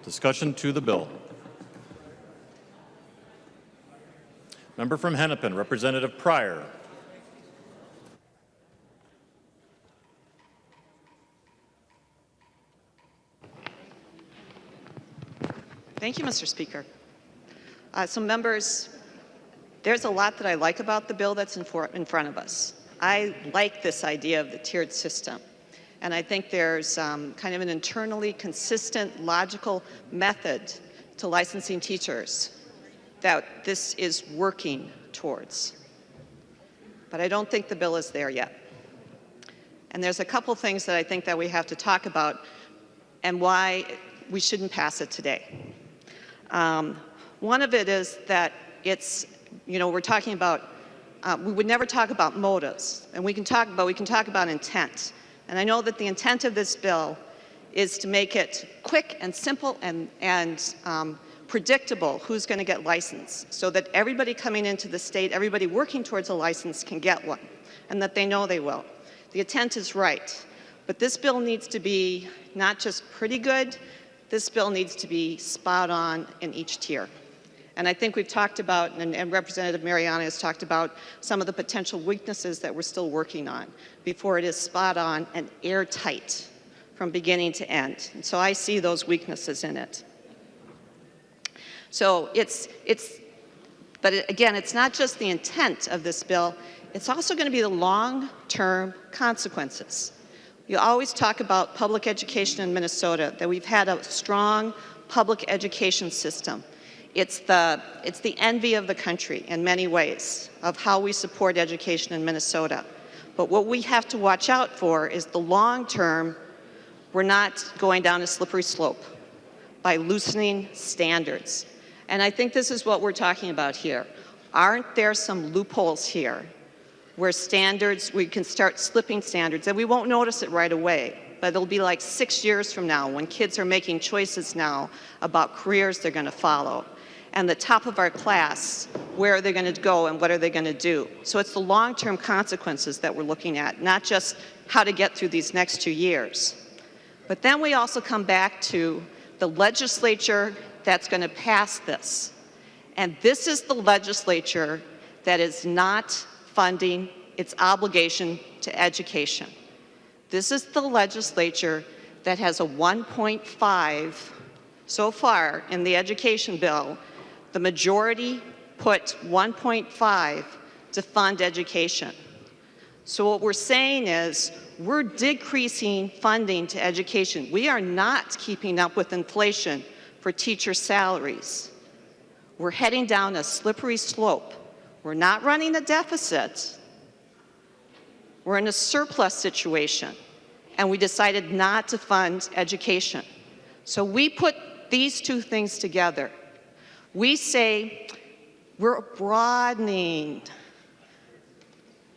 Discussion to the bill. Member from Hennepin, Representative Pryor. Thank you, Mr. Speaker. So members, there's a lot that I like about the bill that's in front of us. I like this idea of the tiered system. And I think there's kind of an internally consistent, logical method to licensing teachers that this is working towards. But I don't think the bill is there yet. And there's a couple things that I think that we have to talk about and why we shouldn't pass it today. One of it is that it's, we're talking about, we would never talk about motives, and we can talk about intent. And I know that the intent of this bill is to make it quick and simple and predictable who's going to get licensed, so that everybody coming into the state, everybody working towards a license can get one, and that they know they will. The intent is right, but this bill needs to be not just pretty good. this bill needs to be spot on in each tier. And I think we've talked about, and Representative Mariani has talked about some of the potential weaknesses that we're still working on before it is spot on and airtight from beginning to end. And so I see those weaknesses in it. So but again, it's not just the intent of this bill, it's also going to be the long-term consequences. You always talk about public education in Minnesota, that we've had a strong public education system. It's the envy of the country in many ways of how we support education in Minnesota. But what we have to watch out for is the long term, we're not going down a slippery slope by loosening standards. And I think this is what we're talking about here. Aren't there some loopholes here where we can start slipping standards, and we won't notice it right away, but it'll be like 6 years from now when kids are making choices now about careers they're going to follow. And the top of our class, where are they going to go and what are they going to do? So it's the long-term consequences that we're looking at, not just how to get through these next 2 years. But then we also come back to the legislature that's going to pass this. And this is the legislature that is not funding its obligation to education. This is the legislature that has a 1.5 so far in the education bill. The majority put 1.5 to fund education. So what we're saying is we're decreasing funding to education. We are not keeping up with inflation for teacher salaries. We're heading down a slippery slope. We're not running a deficit. We're in a surplus situation, and we decided not to fund education. So we put these two things together. We say we're broadening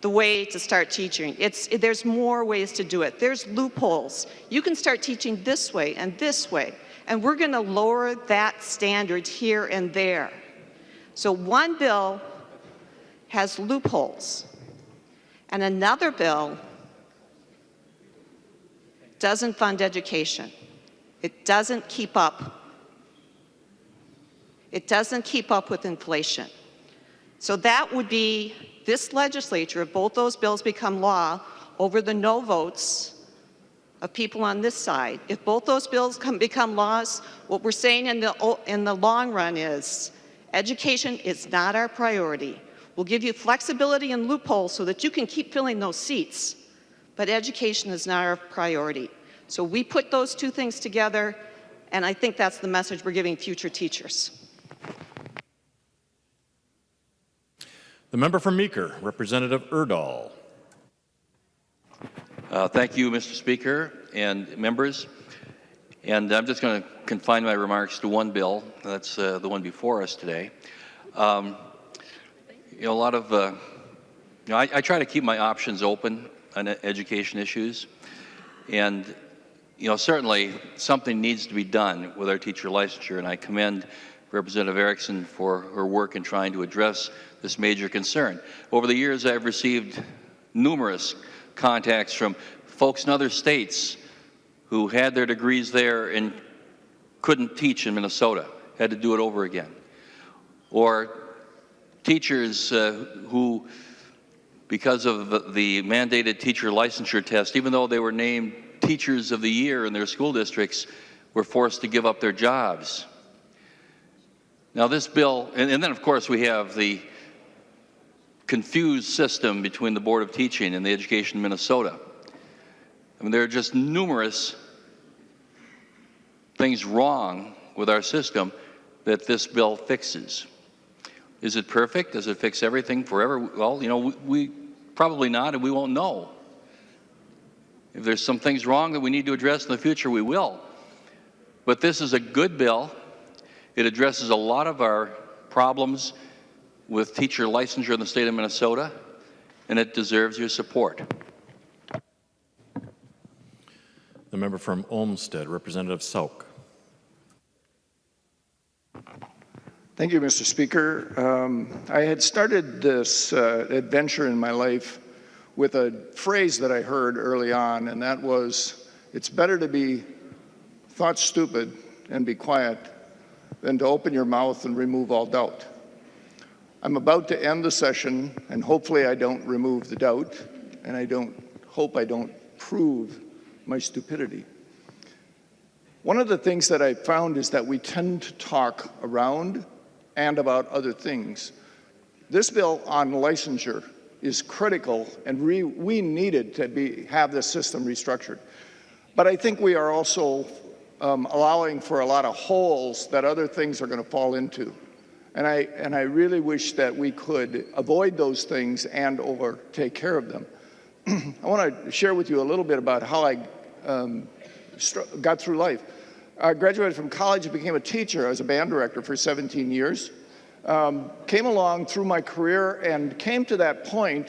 the way to start teaching. There's more ways to do it. There's loopholes. You can start teaching this way, and we're going to lower that standard here and there. So one bill has loopholes, and another bill doesn't fund education. It doesn't keep up. It doesn't keep up with inflation. So that would be this legislature, if both those bills become law, over the no votes of people on this side. If both those bills become laws, what we're saying in the long run is education is not our priority. We'll give you flexibility and loopholes so that you can keep filling those seats, but education is not our priority. So we put those two things together, and I think that's the message we're giving future teachers. The member from Meeker, Representative Erdahl. Thank you, Mr. Speaker and members. And I'm just going to confine my remarks to one bill. That's the one before us today. A lot of, I try to keep my options open on education issues. And, certainly something needs to be done with our teacher licensure. And I commend Representative Erickson for her work in trying to address this major concern. Over the years, I've received numerous contacts from folks in other states who had their degrees there and couldn't teach in Minnesota, had to do it over again. Or teachers who, because of the mandated teacher licensure test, even though they were named Teachers of the Year in their school districts, were forced to give up their jobs. Now this bill, and then of course we have the confused system between the Board of Teaching and the Education in Minnesota. I mean, there are just numerous things wrong with our system that this bill fixes. Is it perfect? Does it fix everything forever? Well, we probably not, and we won't know. If there's some things wrong that we need to address in the future, we will. But this is a good bill. It addresses a lot of our problems with teacher licensure in the state of Minnesota, and it deserves your support. The member from Olmsted, Representative Sauk. Thank you, Mr. Speaker. I had started this adventure in my life with a phrase that I heard early on, and that was, it's better to be thought stupid and be quiet than to open your mouth and remove all doubt. I'm about to end the session, and hopefully I don't remove the doubt, and I hope I don't prove my stupidity. One of the things that I found is that we tend to talk around and about other things. This bill on licensure is critical, and we needed to have this system restructured. But I think we are also allowing for a lot of holes that other things are going to fall into. And I really wish that we could avoid those things and or take care of them. I want to share with you a little bit about how I got through life. I graduated from college and became a teacher. I was a band director for 17 years. Came along through my career and came to that point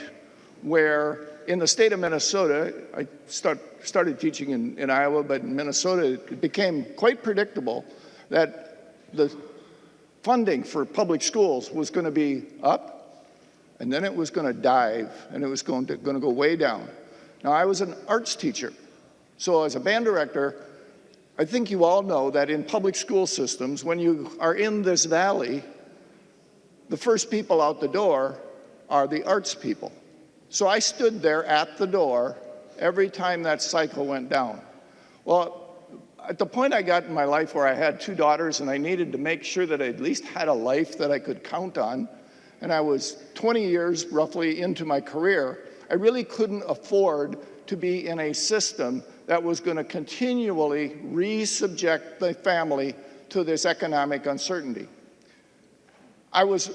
where in the state of Minnesota, I started teaching in Iowa, but in Minnesota, it became quite predictable that the funding for public schools was going to be up, and then it was going to dive, and it was going to go way down. Now, I was an arts teacher, so as a band director, I think you all know that in public school systems, when you are in this valley, the first people out the door are the arts people. So I stood there at the door every time that cycle went down. Well, at the point I got in my life where I had 2 daughters and I needed to make sure that I at least had a life that I could count on, and I was 20 years roughly into my career, I really couldn't afford to be in a system that was going to continually re-subject the family to this economic uncertainty. I was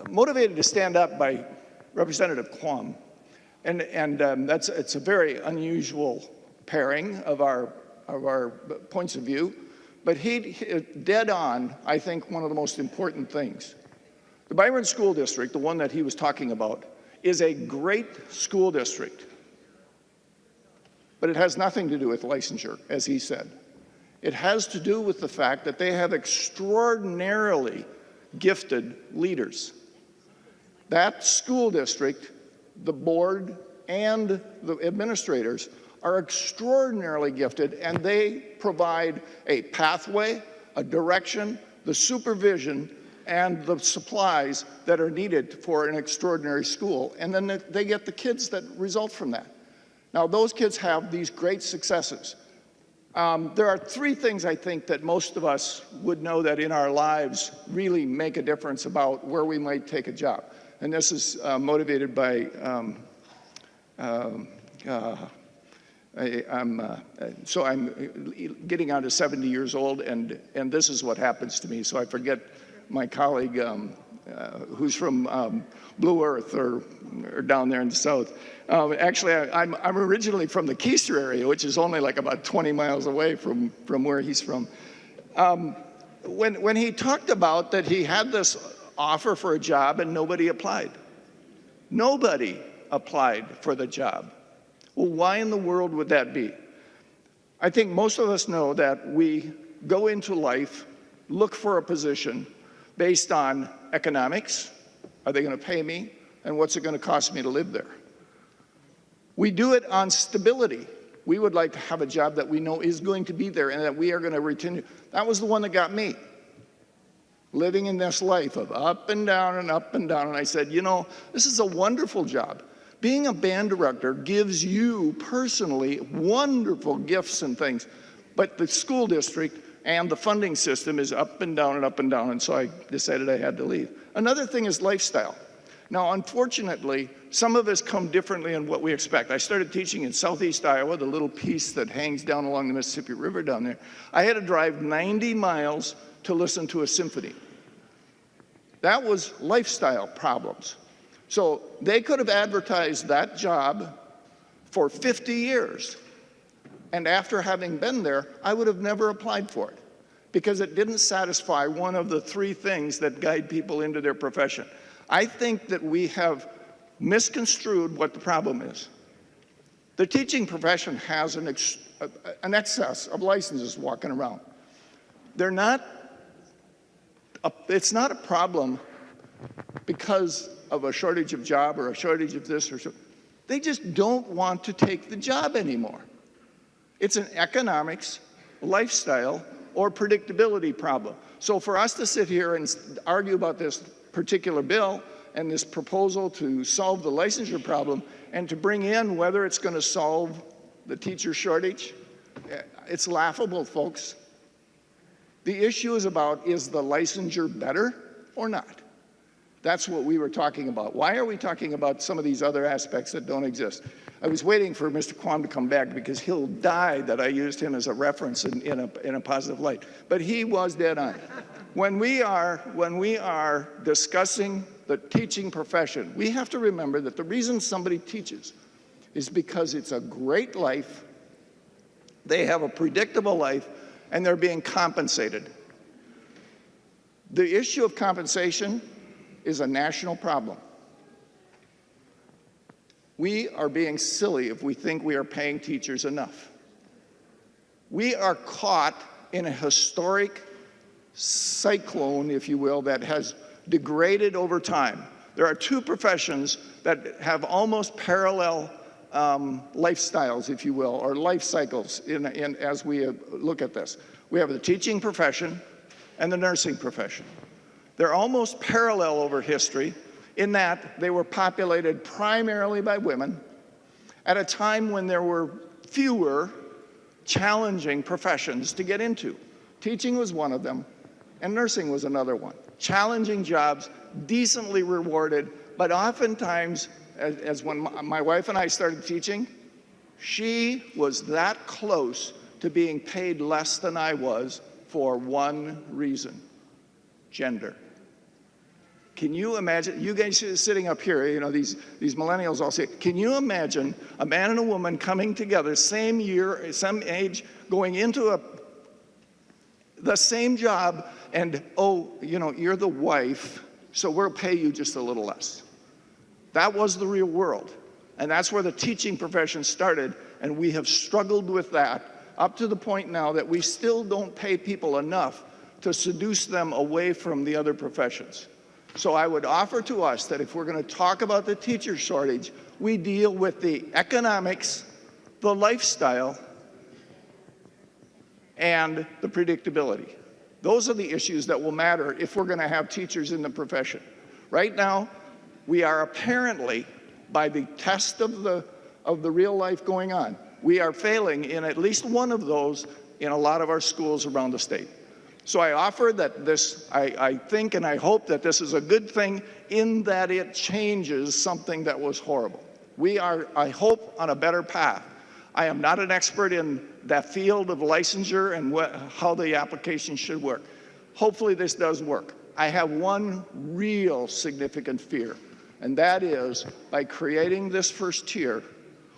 motivated to stand up by Representative Quam, and it's a very unusual pairing of our points of view, but he dead on, I think, one of the most important things. The Byron School District, the one that he was talking about, is a great school district, but it has nothing to do with licensure, as he said. It has to do with the fact that they have extraordinarily gifted leaders. That school district, the board, and the administrators are extraordinarily gifted, and they provide a pathway, a direction, the supervision, and the supplies that are needed for an extraordinary school. And then they get the kids that result from that. Now, those kids have these great successes. There are 3 things I think that most of us would know that in our lives really make a difference about where we might take a job. And this is motivated by, I'm getting on to 70 years old, and this is what happens to me. So I forget my colleague who's from Blue Earth or down there in the south. Actually, I'm originally from the Keister area, which is only like about 20 miles away from where he's from. When he talked about that he had this offer for a job and nobody applied. Nobody applied for the job. Well, why in the world would that be? I think most of us know that we go into life, look for a position based on economics. Are they going to pay me? And what's it going to cost me to live there? We do it on stability. We would like to have a job that we know is going to be there and that we are going to retain. That was the one that got me. Living in this life of up and down and up and down. And I said, you know, this is a wonderful job. Being a band director gives you personally wonderful gifts and things. But the school district and the funding system is up and down and up and down. And so I decided I had to leave. Another thing is lifestyle. Now, unfortunately, some of us come differently in what we expect. I started teaching in southeast Iowa, the little piece that hangs down along the Mississippi River down there. I had to drive 90 miles to listen to a symphony. That was lifestyle problems. So they could have advertised that job for 50 years. And after having been there, I would have never applied for it because it didn't satisfy one of the 3 things that guide people into their profession. I think that we have misconstrued what the problem is. The teaching profession has an excess of licenses walking around. It's not a problem because of a shortage of job or a shortage of this or so. They just don't want to take the job anymore. It's an economics, lifestyle, or predictability problem. So for us to sit here and argue about this particular bill and this proposal to solve the licensure problem and to bring in whether it's going to solve the teacher shortage, it's laughable, folks. The issue is about, is the licensure better or not? That's what we were talking about. Why are we talking about some of these other aspects that don't exist? I was waiting for Mr. Quam to come back because he'll die that I used him as a reference in a positive light. But he was dead on. When we are discussing the teaching profession, we have to remember that the reason somebody teaches is because it's a great life, they have a predictable life, and they're being compensated. The issue of compensation is a national problem. We are being silly if we think we are paying teachers enough. We are caught in a historic cyclone, if you will, that has degraded over time. There are two professions that have almost parallel lifestyles, if you will, or life cycles as we look at this. We have the teaching profession and the nursing profession. They're almost parallel over history in that they were populated primarily by women at a time when there were fewer challenging professions to get into. Teaching was one of them, and nursing was another one. Challenging jobs, decently rewarded, but oftentimes, as when my wife and I started teaching, she was that close to being paid less than I was for one reason: gender. Can you imagine, you guys sitting up here, you know, these millennials all say, can you imagine a man and a woman coming together, same year, same age, going into the same job, and, oh, you know, you're the wife, so we'll pay you just a little less. That was the real world. And that's where the teaching profession started, and we have struggled with that up to the point now that we still don't pay people enough to seduce them away from the other professions. So I would offer to us that if we're going to talk about the teacher shortage, we deal with the economics, the lifestyle, and the predictability. Those are the issues that will matter if we're going to have teachers in the profession. Right now, we are apparently, by the test of the real life going on, we are failing in at least one of those in a lot of our schools around the state. So I offer that this, I think and I hope that this is a good thing in that it changes something that was horrible. We are, I hope, on a better path. I am not an expert in that field of licensure and how the application should work. Hopefully this does work. I have one real significant fear, and that is by creating this first tier,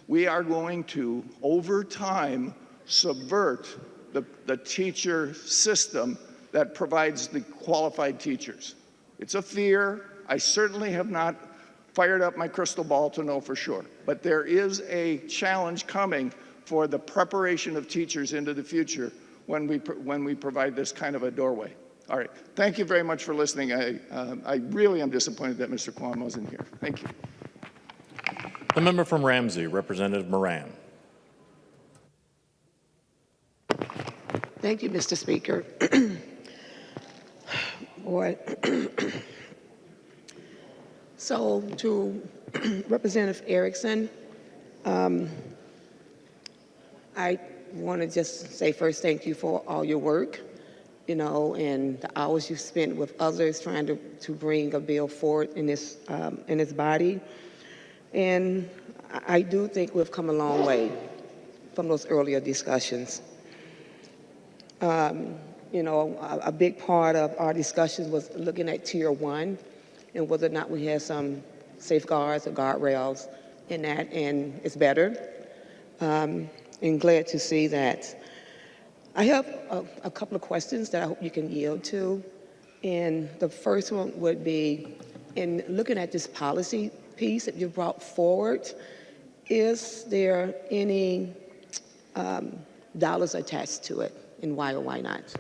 we are going to, over time, subvert the teacher system that provides the qualified teachers. It's a fear. I certainly have not fired up my crystal ball to know for sure. But there is a challenge coming for the preparation of teachers into the future when we provide this kind of a doorway. All right. Thank you very much for listening. I really am disappointed that Mr. Quam wasn't here. Thank you. The member from Ramsey, Representative Moran. Thank you, Mr. Speaker. Boy. So to Representative Erickson, I want to just say first thank you for all your work, you know, and the hours you spent with others trying to bring a bill forward in this body. And I do think we've come a long way from those earlier discussions. You know, a big part of our discussion was looking at Tier 1 and whether or not we had some safeguards or guardrails in that, and it's better. And glad to see that. I have a couple of questions that I hope you can yield to. And the first one would be, in looking at this policy piece that you brought forward, is there any dollars attached to it? And why or why not?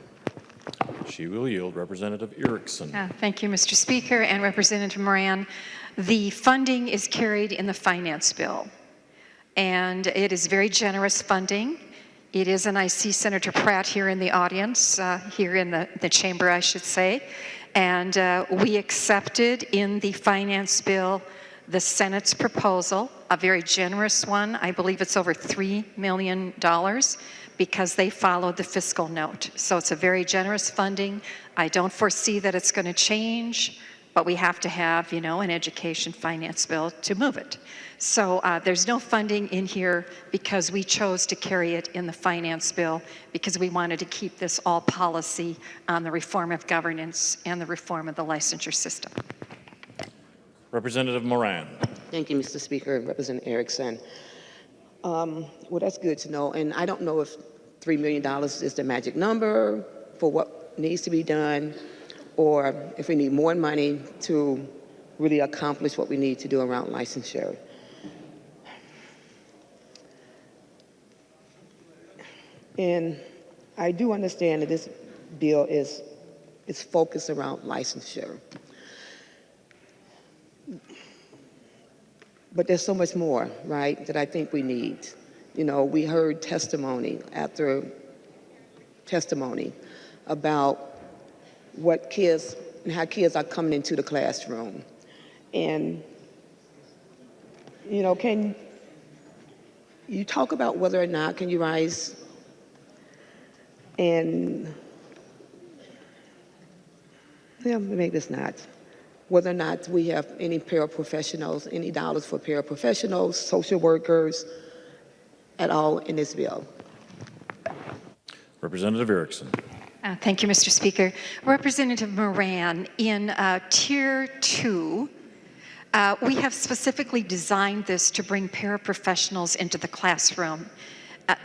She will yield. Representative Erickson. Thank you, Mr. Speaker, and Representative Moran. The funding is carried in the finance bill, and it is very generous funding. It is, and I see Senator Pratt here in the audience, here in the chamber, I should say. And we accepted in the finance bill the Senate's proposal, a very generous one. I believe it's over $3 million because they followed the fiscal note. So it's a very generous funding. I don't foresee that it's going to change, but we have to have, you know, an education finance bill to move it. So there's no funding in here because we chose to carry it in the finance bill because we wanted to keep this all policy on the reform of governance and the reform of the licensure system. Representative Moran. Thank you, Mr. Speaker, Representative Erickson. Well, that's good to know. And I don't know if $3 million is the magic number for what needs to be done, or if we need more money to really accomplish what we need to do around licensure. And I do understand that this bill is focused around licensure. But there's so much more, right, that I think we need. You know, we heard testimony after testimony about what kids and how kids are coming into the classroom. And, you know, can you talk about whether or not can you rise and, yeah, maybe it's not. Whether or not we have any paraprofessionals, any dollars for paraprofessionals, social workers at all in this bill. Representative Erickson. Thank you, Mr. Speaker. Representative Moran, in Tier 2, we have specifically designed this to bring paraprofessionals into the classroom.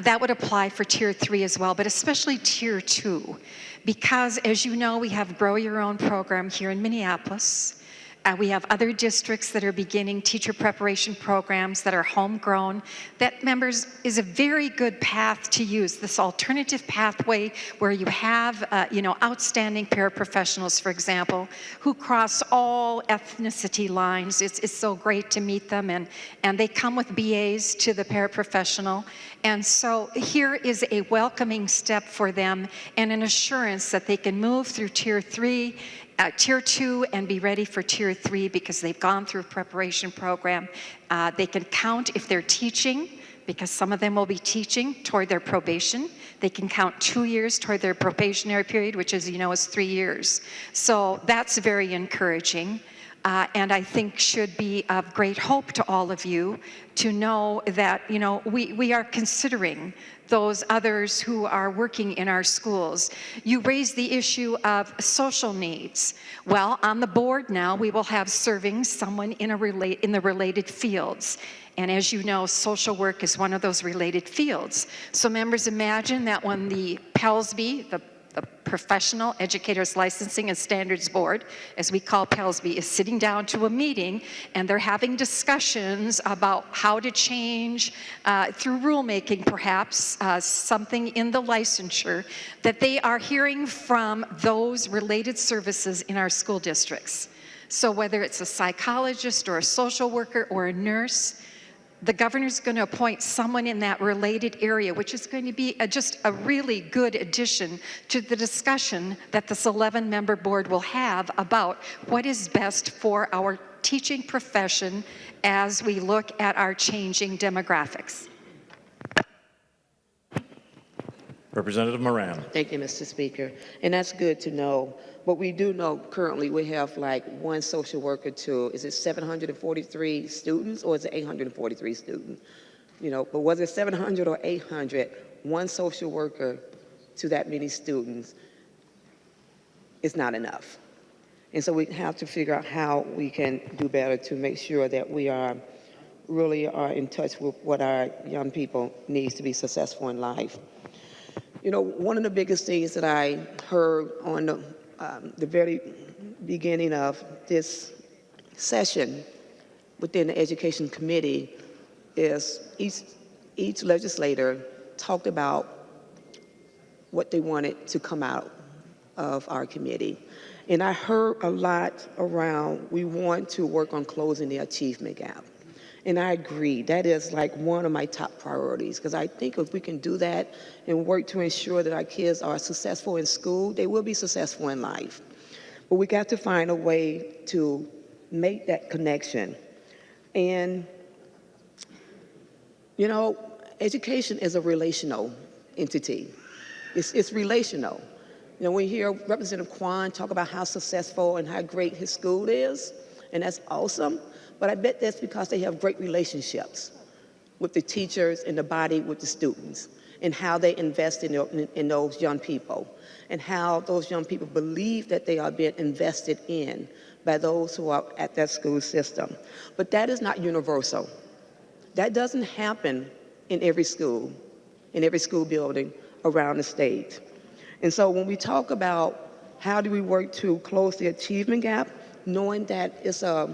That would apply for Tier 3 as well, but especially Tier 2, because as you know, we have Grow Your Own program here in Minneapolis. We have other districts that are beginning teacher preparation programs that are homegrown. That, members, is a very good path to use, this alternative pathway where you have, you know, outstanding paraprofessionals, for example, who cross all ethnicity lines. It's so great to meet them, and they come with BAs to the paraprofessional. And so here is a welcoming step for them and an assurance that they can move through Tier 3, Tier 2 and be ready for Tier 3 because they've gone through a preparation program. They can count if they're teaching, because some of them will be teaching toward their probation. They can count 2 years toward their probationary period, which, as you know, is 3 years. So that's very encouraging. And I think should be of great hope to all of you to know that, you know, we are considering those others who are working in our schools. You raised the issue of social needs. Well, on the board now, we will have serving someone in the related fields. And as you know, social work is one of those related fields. So members, imagine that when the PELSB, the Professional Educators Licensing and Standards Board, as we call PELSB, is sitting down to a meeting and they're having discussions about how to change through rulemaking perhaps something in the licensure, that they are hearing from those related services in our school districts. So whether it's a psychologist or a social worker or a nurse, the governor's going to appoint someone in that related area, which is going to be just a really good addition to the discussion that this 11-member board will have about what is best for our teaching profession as we look at our changing demographics. Representative Moran. Thank you, Mr. Speaker. And that's good to know. But we do know currently we have like one social worker to, is it 743 students or is it 843 students? You know, but whether it's 700 or 800, one social worker to that many students is not enough. And so we have to figure out how we can do better to make sure that we are really in touch with what our young people needs to be successful in life. You know, one of the biggest things that I heard on the very beginning of this session within the Education Committee is each legislator talked about what they wanted to come out of our committee. And I heard a lot around we want to work on closing the achievement gap. And I agree, that is like one of my top priorities, because I think if we can do that and work to ensure that our kids are successful in school, they will be successful in life. But we got to find a way to make that connection. And, you know, education is a relational entity. It's relational. You know, we hear Representative Kwan talk about how successful and how great his school is, and that's awesome. But I bet that's because they have great relationships with the teachers and the body, with the students, and how they invest in those young people, and how those young people believe that they are being invested in by those who are at that school system. But that is not universal. That doesn't happen in every school building around the state. And so when we talk about how do we work to close the achievement gap, knowing that it's a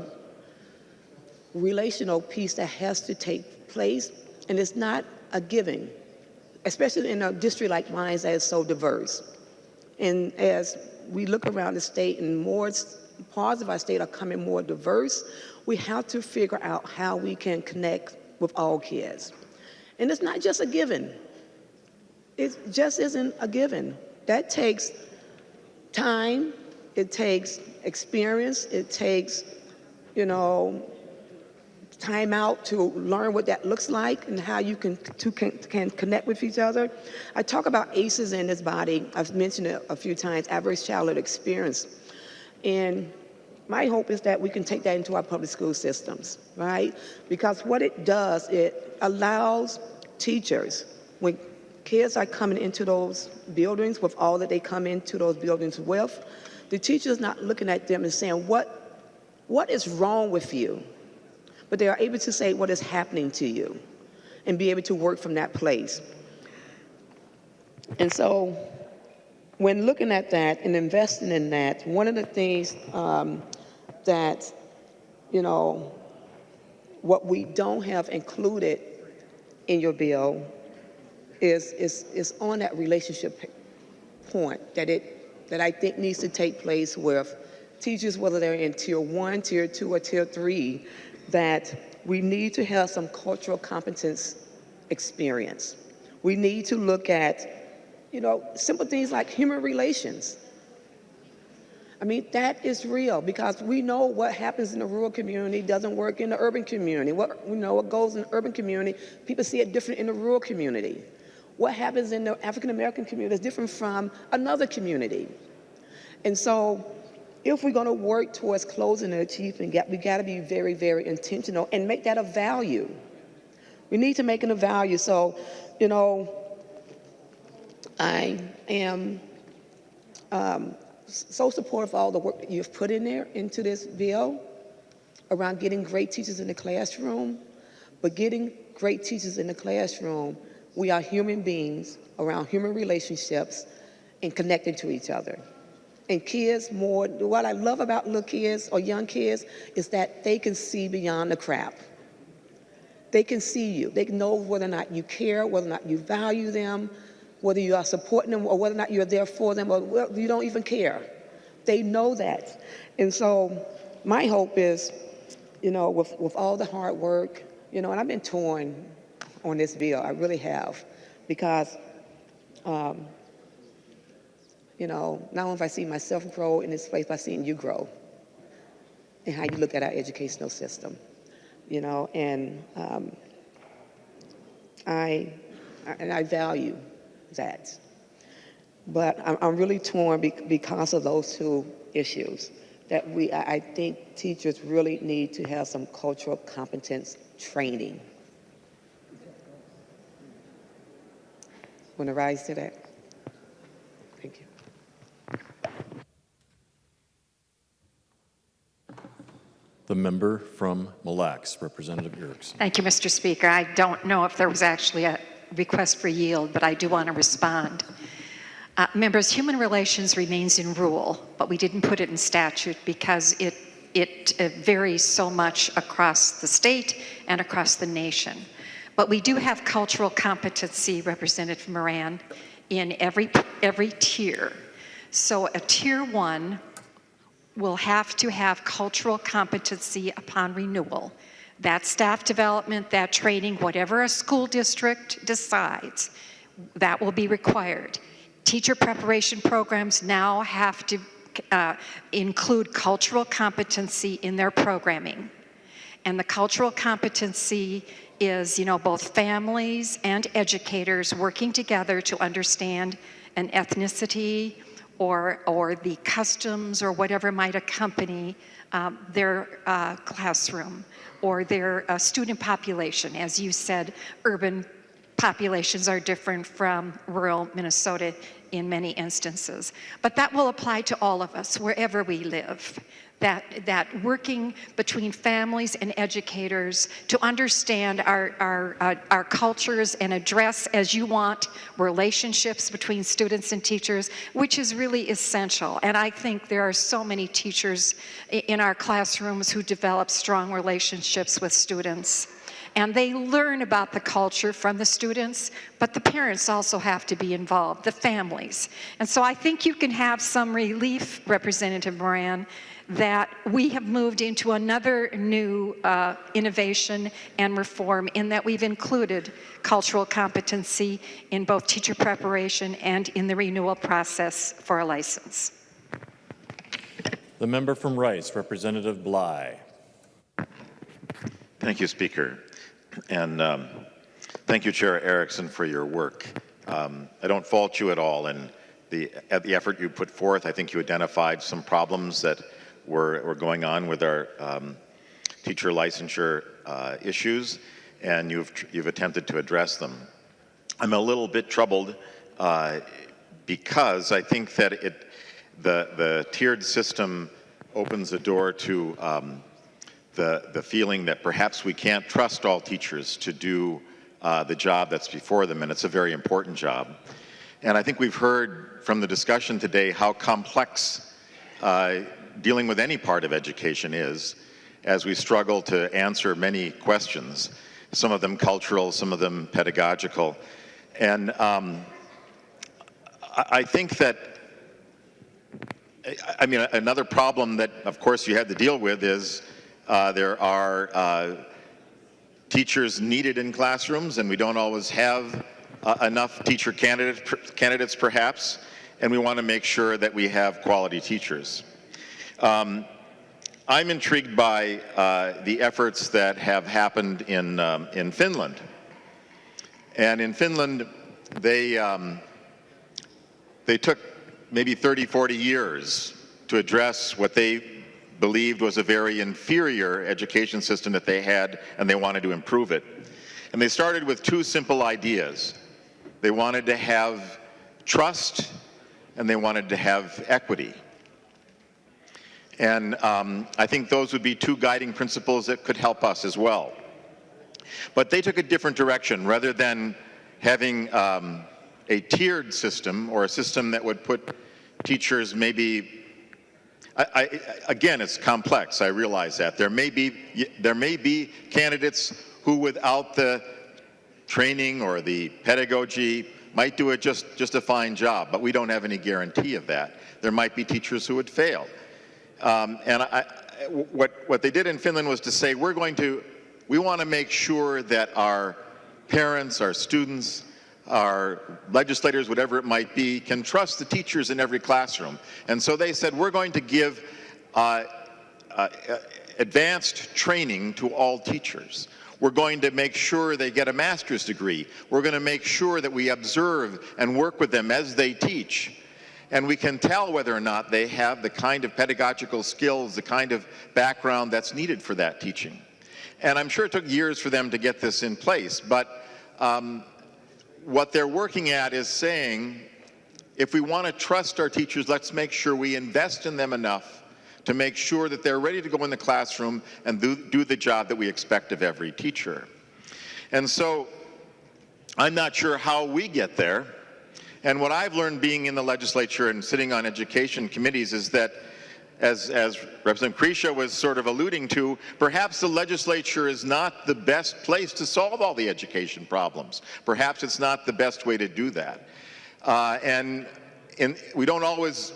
relational piece that has to take place, and it's not a giving, especially in a district like mine that is so diverse. And as we look around the state and more parts of our state are becoming more diverse, we have to figure out how we can connect with all kids. And it's not just a given. It just isn't a given. That takes time, it takes experience, it takes, you know, time out to learn what that looks like and how you can connect with each other. I talk about ACEs in this body. I've mentioned it a few times, average childhood experience. And my hope is that we can take that into our public school systems, right? Because what it does, it allows teachers, when kids are coming into those buildings with all that they come into those buildings with, the teacher's not looking at them and saying, what is wrong with you? But they are able to say what is happening to you and be able to work from that place. And so when looking at that and investing in that, one of the things that, you know, what we don't have included in your bill is on that relationship point that I think needs to take place with teachers, whether they're in Tier 1, Tier 2, or Tier 3, that we need to have some cultural competence experience. We need to look at, you know, simple things like human relations. I mean, that is real, because we know what happens in the rural community doesn't work in the urban community. What goes in the urban community, people see it different in the rural community. What happens in the African American community is different from another community. And so if we're going to work towards closing the achievement gap, we got to be very, very intentional and make that a value. We need to make it a value. So, you know, I am so supportive of all the work that you've put in there into this bill around getting great teachers in the classroom. But getting great teachers in the classroom, we are human beings around human relationships and connecting to each other. And kids what I love about little kids or young kids is that they can see beyond the crap. They can see you. They know whether or not you care, whether or not you value them, whether you are supporting them, or whether or not you're there for them, or you don't even care. They know that. And so my hope is, you know, with all the hard work, you know, and I've been torn on this bill, I really have, because you know, not only if I see myself grow in this place, but seeing you grow and how you look at our educational system, you know, and I value that. But I'm really torn because of those two issues, that I think teachers really need to have some cultural competence training. Want to rise to that? Thank you. The member from Mille Lacs, Representative Erickson. Thank you, Mr. Speaker. I don't know if there was actually a request for yield, but I do want to respond. Members, human relations remains in rule, but we didn't put it in statute because it varies so much across the state and across the nation. But we do have cultural competency, Representative Moran, in every tier. So a Tier 1 will have to have cultural competency upon renewal. That staff development, that training, whatever a school district decides, that will be required. Teacher preparation programs now have to include cultural competency in their programming. And the cultural competency is, both families and educators working together to understand an ethnicity or the customs or whatever might accompany their classroom or their student population. As you said, urban populations are different from rural Minnesota in many instances. But that will apply to all of us, wherever we live. That working between families and educators to understand our cultures and address, as you want, relationships between students and teachers, which is really essential. And I think there are so many teachers in our classrooms who develop strong relationships with students. And they learn about the culture from the students, but the parents also have to be involved, the families. And so I think you can have some relief, Representative Moran, that we have moved into another new innovation and reform in that we've included cultural competency in both teacher preparation and in the renewal process for a license. The member from Rice, Representative Bly. Thank you, Speaker. And thank you, Chair Erickson, for your work. I don't fault you at all in the effort you put forth. I think you identified some problems that were going on with our teacher licensure issues, and you've attempted to address them. I'm a little bit troubled because I think that the tiered system opens the door to the feeling that perhaps we can't trust all teachers to do the job that's before them, and it's a very important job. And I think we've heard from the discussion today how complex dealing with any part of education is, as we struggle to answer many questions, some of them cultural, some of them pedagogical. And I think that, another problem that, of course, you had to deal with is there are teachers needed in classrooms, and we don't always have enough teacher candidates, perhaps, and we want to make sure that we have quality teachers. I'm intrigued by the efforts that have happened in Finland. And in Finland, they took maybe 30, 40 years to address what they believed was a very inferior education system that they had, and they wanted to improve it. And they started with two simple ideas. They wanted to have trust, and they wanted to have equity. And I think those would be two guiding principles that could help us as well. But they took a different direction. Rather than having a tiered system, or a system that would put teachers maybe, again, it's complex, I realize that. There may be candidates who, without the training or the pedagogy, might do just a fine job, but we don't have any guarantee of that. There might be teachers who would fail. What they did in Finland was to say, we want to make sure that our parents, our students, our legislators, whatever it might be, can trust the teachers in every classroom. And so they said, we're going to give advanced training to all teachers. We're going to make sure they get a master's degree. We're going to make sure that we observe and work with them as they teach. And we can tell whether or not they have the kind of pedagogical skills, the kind of background that's needed for that teaching. And I'm sure it took years for them to get this in place, but what they're working at is saying, if we want to trust our teachers, let's make sure we invest in them enough to make sure that they're ready to go in the classroom and do the job that we expect of every teacher. And so I'm not sure how we get there. And what I've learned being in the legislature and sitting on education committees is that, as Representative Krisha was sort of alluding to, perhaps the legislature is not the best place to solve all the education problems. Perhaps it's not the best way to do that. We don't always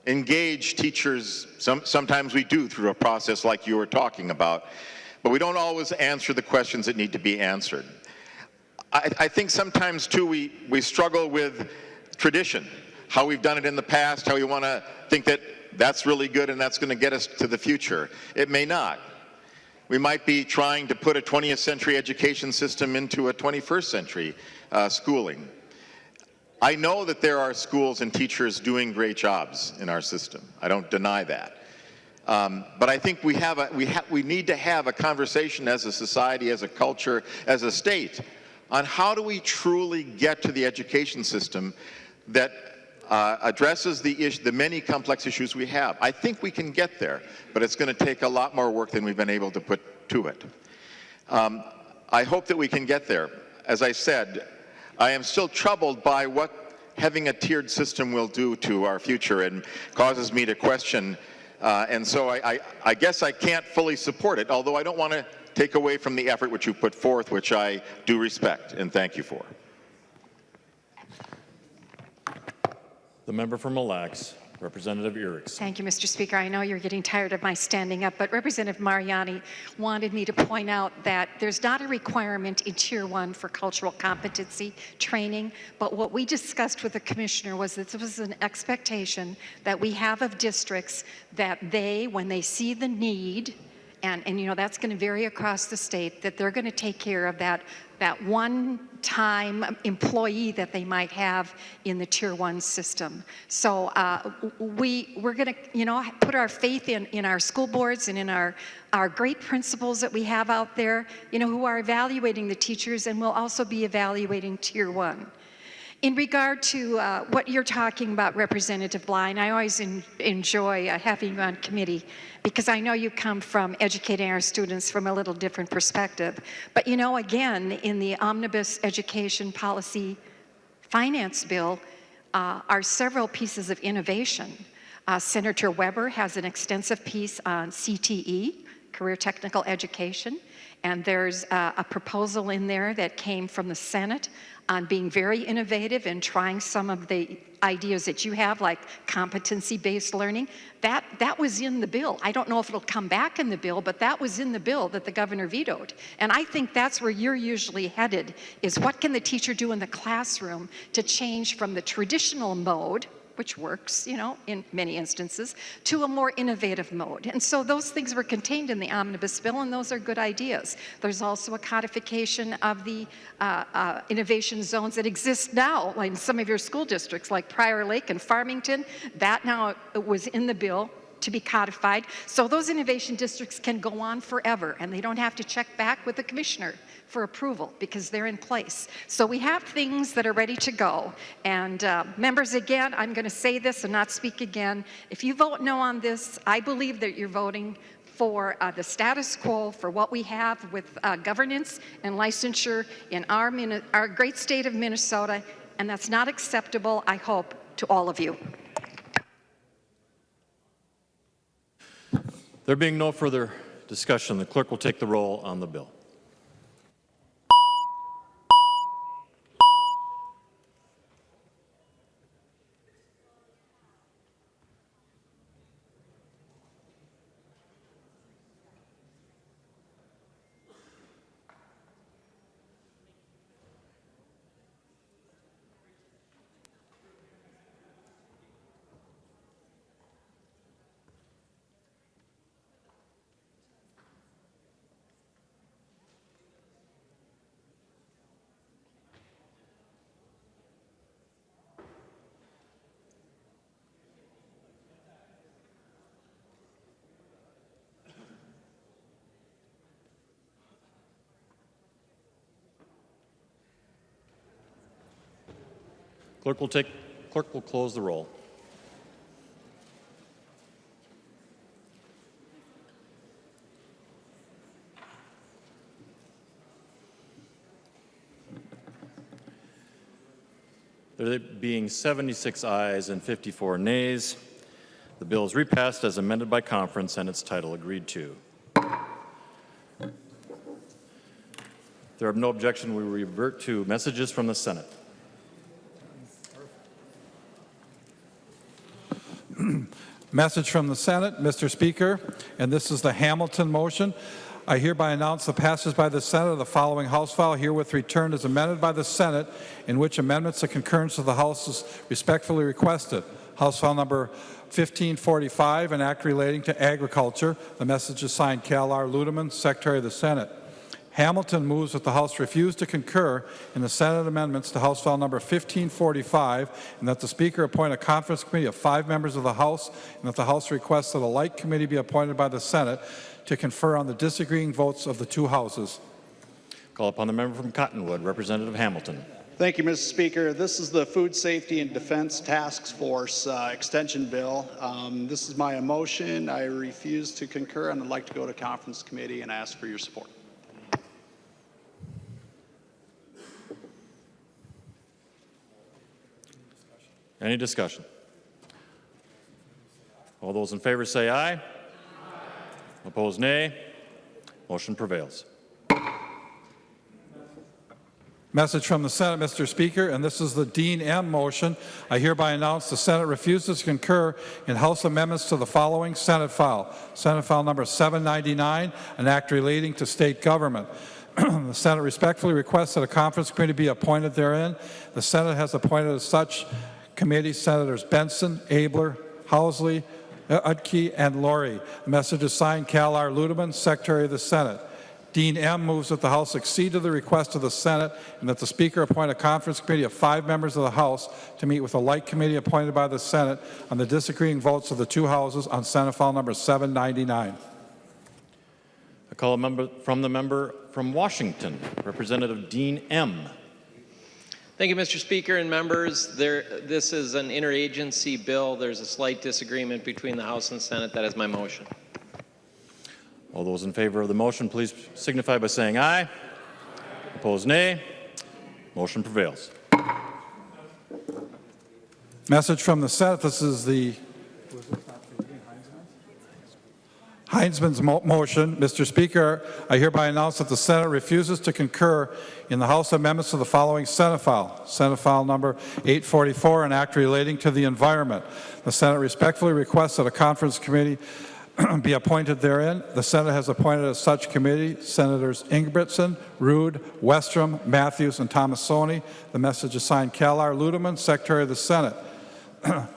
engage teachers. Sometimes we do through a process like you were talking about. but we don't always answer the questions that need to be answered. I think sometimes, too, we struggle with tradition, how we've done it in the past, how we want to think that that's really good and that's going to get us to the future. It may not. We might be trying to put a 20th century education system into a 21st century schooling. I know that there are schools and teachers doing great jobs in our system. I don't deny that. But I think we need to have a conversation as a society, as a culture, as a state, on how do we truly get to the education system that addresses the many complex issues we have. I think we can get there, but it's going to take a lot more work than we've been able to put to it. I hope that we can get there. As I said, I am still troubled by what having a tiered system will do to our future and causes me to question. And so I guess I can't fully support it, although I don't want to take away from the effort which you put forth, which I do respect and thank you for. The member from Mille Lacs, Representative Erickson. Thank you, Mr. Speaker. I know you're getting tired of my standing up, but Representative Mariani wanted me to point out that there's not a requirement in Tier 1 for cultural competency training, but what we discussed with the Commissioner was that this was an expectation that we have of districts that they, when they see the need, and you know, that's going to vary across the state, that they're going to take care of that one-time employee that they might have in the Tier 1 system. So we're going to, you know, put our faith in our school boards and in our great principals that we have out there, you know, who are evaluating the teachers and will also be evaluating Tier 1. In regard to what you're talking about, Representative Blind, I always enjoy having you on committee because I know you come from educating our students from a little different perspective. But you know, again, in the Omnibus Education Policy Finance Bill are several pieces of innovation. Senator Weber has an extensive piece on CTE, Career Technical Education, and there's a proposal in there that came from the Senate on being very innovative and trying some of the ideas that you have, like competency-based learning. That was in the bill. I don't know if it'll come back in the bill, but that was in the bill that the governor vetoed. And I think that's where you're usually headed, is what can the teacher do in the classroom to change from the traditional mode, which works, you know, in many instances, to a more innovative mode. And so those things were contained in the omnibus bill, and those are good ideas. There's also a codification of the innovation zones that exist now, like in some of your school districts, like Prior Lake and Farmington. That now was in the bill to be codified. So those innovation districts can go on forever, and they don't have to check back with the commissioner for approval because they're in place. So we have things that are ready to go. And members, again, I'm going to say this and not speak again. If you vote no on this, I believe that you're voting for the status quo for what we have with governance and licensure in our great state of Minnesota, and that's not acceptable, I hope, to all of you. There being no further discussion, the clerk will take the roll on the bill. Clerk will close the roll. There being 76 ayes and 54 nays, the bill is repassed as amended by conference and its title agreed to. If there are no objection, we will revert to messages from the Senate. Message from the Senate, Mr. Speaker, and this is the Hamilton motion. I hereby announce the passage by the Senate of the following House file herewith returned as amended by the Senate, in which amendments and concurrence of the House is respectfully requested. House file number 1545, an act relating to agriculture. The message is signed Cal R. Ludeman, Secretary of the Senate. Hamilton moves that the House refuse to concur in the Senate amendments to House File number 1545, and that the Speaker appoint a conference committee of 5 members of the House, and that the House requests that a like committee be appointed by the Senate to confer on the disagreeing votes of the two houses. Call upon the member from Cottonwood, Representative Hamilton. Thank you, Mr. Speaker. This is the Food Safety and Defense Task Force extension bill. This is my motion. I refuse to concur, and I'd like to go to conference committee and ask for your support. Any discussion? All those in favor say aye. Aye. Opposed, nay. Motion prevails. Message from the Senate, Mr. Speaker, and this is the Dean M. motion. I hereby announce the Senate refuses to concur in House amendments to the following Senate file. Senate file number 799, an act relating to state government. The Senate respectfully requests that a conference committee be appointed therein. The Senate has appointed as such committee Senators Benson, Abler, Housley, Udke, and Laurie. The message is signed Cal R. Ludeman, Secretary of the Senate. Dean M. moves that the House accede to the request of the Senate and that the Speaker appoint a conference committee of 5 members of the House to meet with a like committee appointed by the Senate on the disagreeing votes of the two houses on Senate file number 799. I call the member from Washington, Representative Dean M. Thank you, Mr. Speaker and members. This is an interagency bill. There's a slight disagreement between the House and Senate. That is my motion. All those in favor of the motion, please signify by saying aye. Opposed, nay. Motion prevails. Message from the Senate. This is the Heinzman's motion. Mr. Speaker, I hereby announce that the Senate refuses to concur in the House amendments to the following Senate file. Senate file number 844, an act relating to the environment. The Senate respectfully requests that a conference committee be appointed therein. The Senate has appointed as such committee Senators Ingebrigtsen, Rude, Westrom, Matthews, and Tomassoni. The message is signed Cal R. Ludeman, Secretary of the Senate.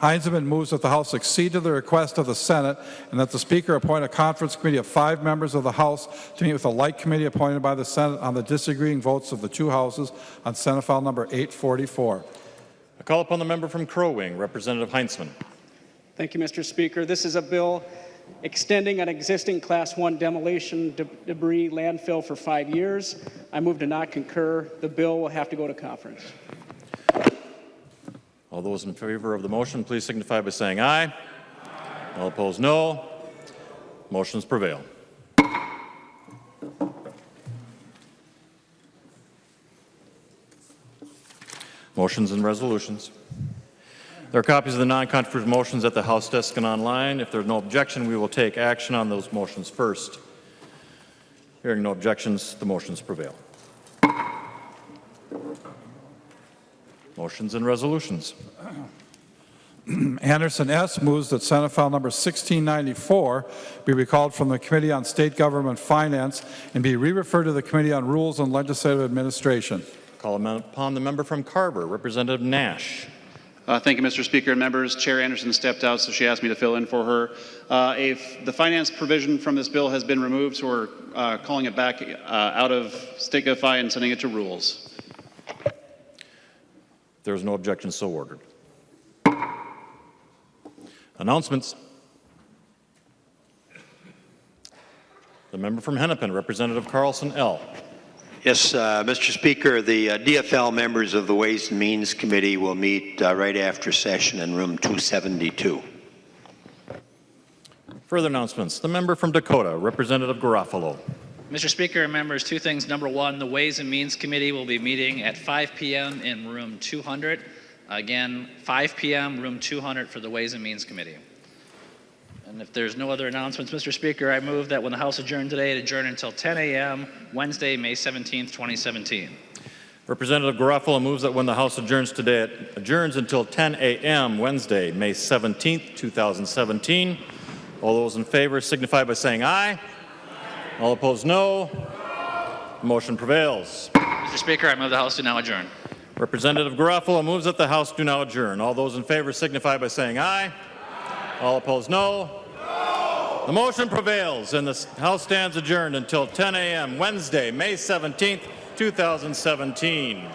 Heinzman moves that the House accede to the request of the Senate and that the Speaker appoint a conference committee of 5 members of the House to meet with a like committee appointed by the Senate on the disagreeing votes of the two houses on Senate file number 844. I call upon the member from Crow Wing, Representative Heinzman. Thank you, Mr. Speaker. This is a bill extending an existing Class 1 demolition debris landfill for 5 years. I move to not concur. The bill will have to go to conference. All those in favor of the motion, please signify by saying aye. Aye. All opposed, no. Motions prevail. Motions and resolutions. There are copies of the non-controversial motions at the House desk and online. If there's no objection, we will take action on those motions first. Hearing no objections, the motions prevail. Motions and resolutions. Anderson S. moves that Senate file number 1694 be recalled from the Committee on State Government Finance and be re-referred to the Committee on Rules and Legislative Administration. Call upon the member from Carver, Representative Nash. Thank you, Mr. Speaker and members. Chair Anderson stepped out, so she asked me to fill in for her. If the finance provision from this bill has been removed, so we're calling it back out of State Gov and sending it to Rules. There is no objection, so ordered. Announcements. The member from Hennepin, Representative Carlson L. Yes, Mr. Speaker, the DFL members of the Ways and Means Committee will meet right after session in room 272. Further announcements. The member from Dakota, Representative Garofalo. Mr. Speaker and members, 2 things. Number 1, the Ways and Means Committee will be meeting at 5 p.m. in room 200. Again, 5 p.m., room 200 for the Ways and Means Committee. And if there's no other announcements, Mr. Speaker, I move that when the House adjourn today, it adjourn until 10 a.m., Wednesday, May 17th, 2017. Representative Garofalo moves that when the House adjourns today, it adjourns until 10 a.m., Wednesday, May 17th, 2017. All those in favor signify by saying aye. Aye. All opposed, no. The motion prevails. Mr. Speaker, I move the House do now adjourn. Representative Garofalo moves that the House do now adjourn. All those in favor signify by saying aye. All opposed, no. The motion prevails, and the House stands adjourned until 10 a.m. Wednesday, May 17th, 2017.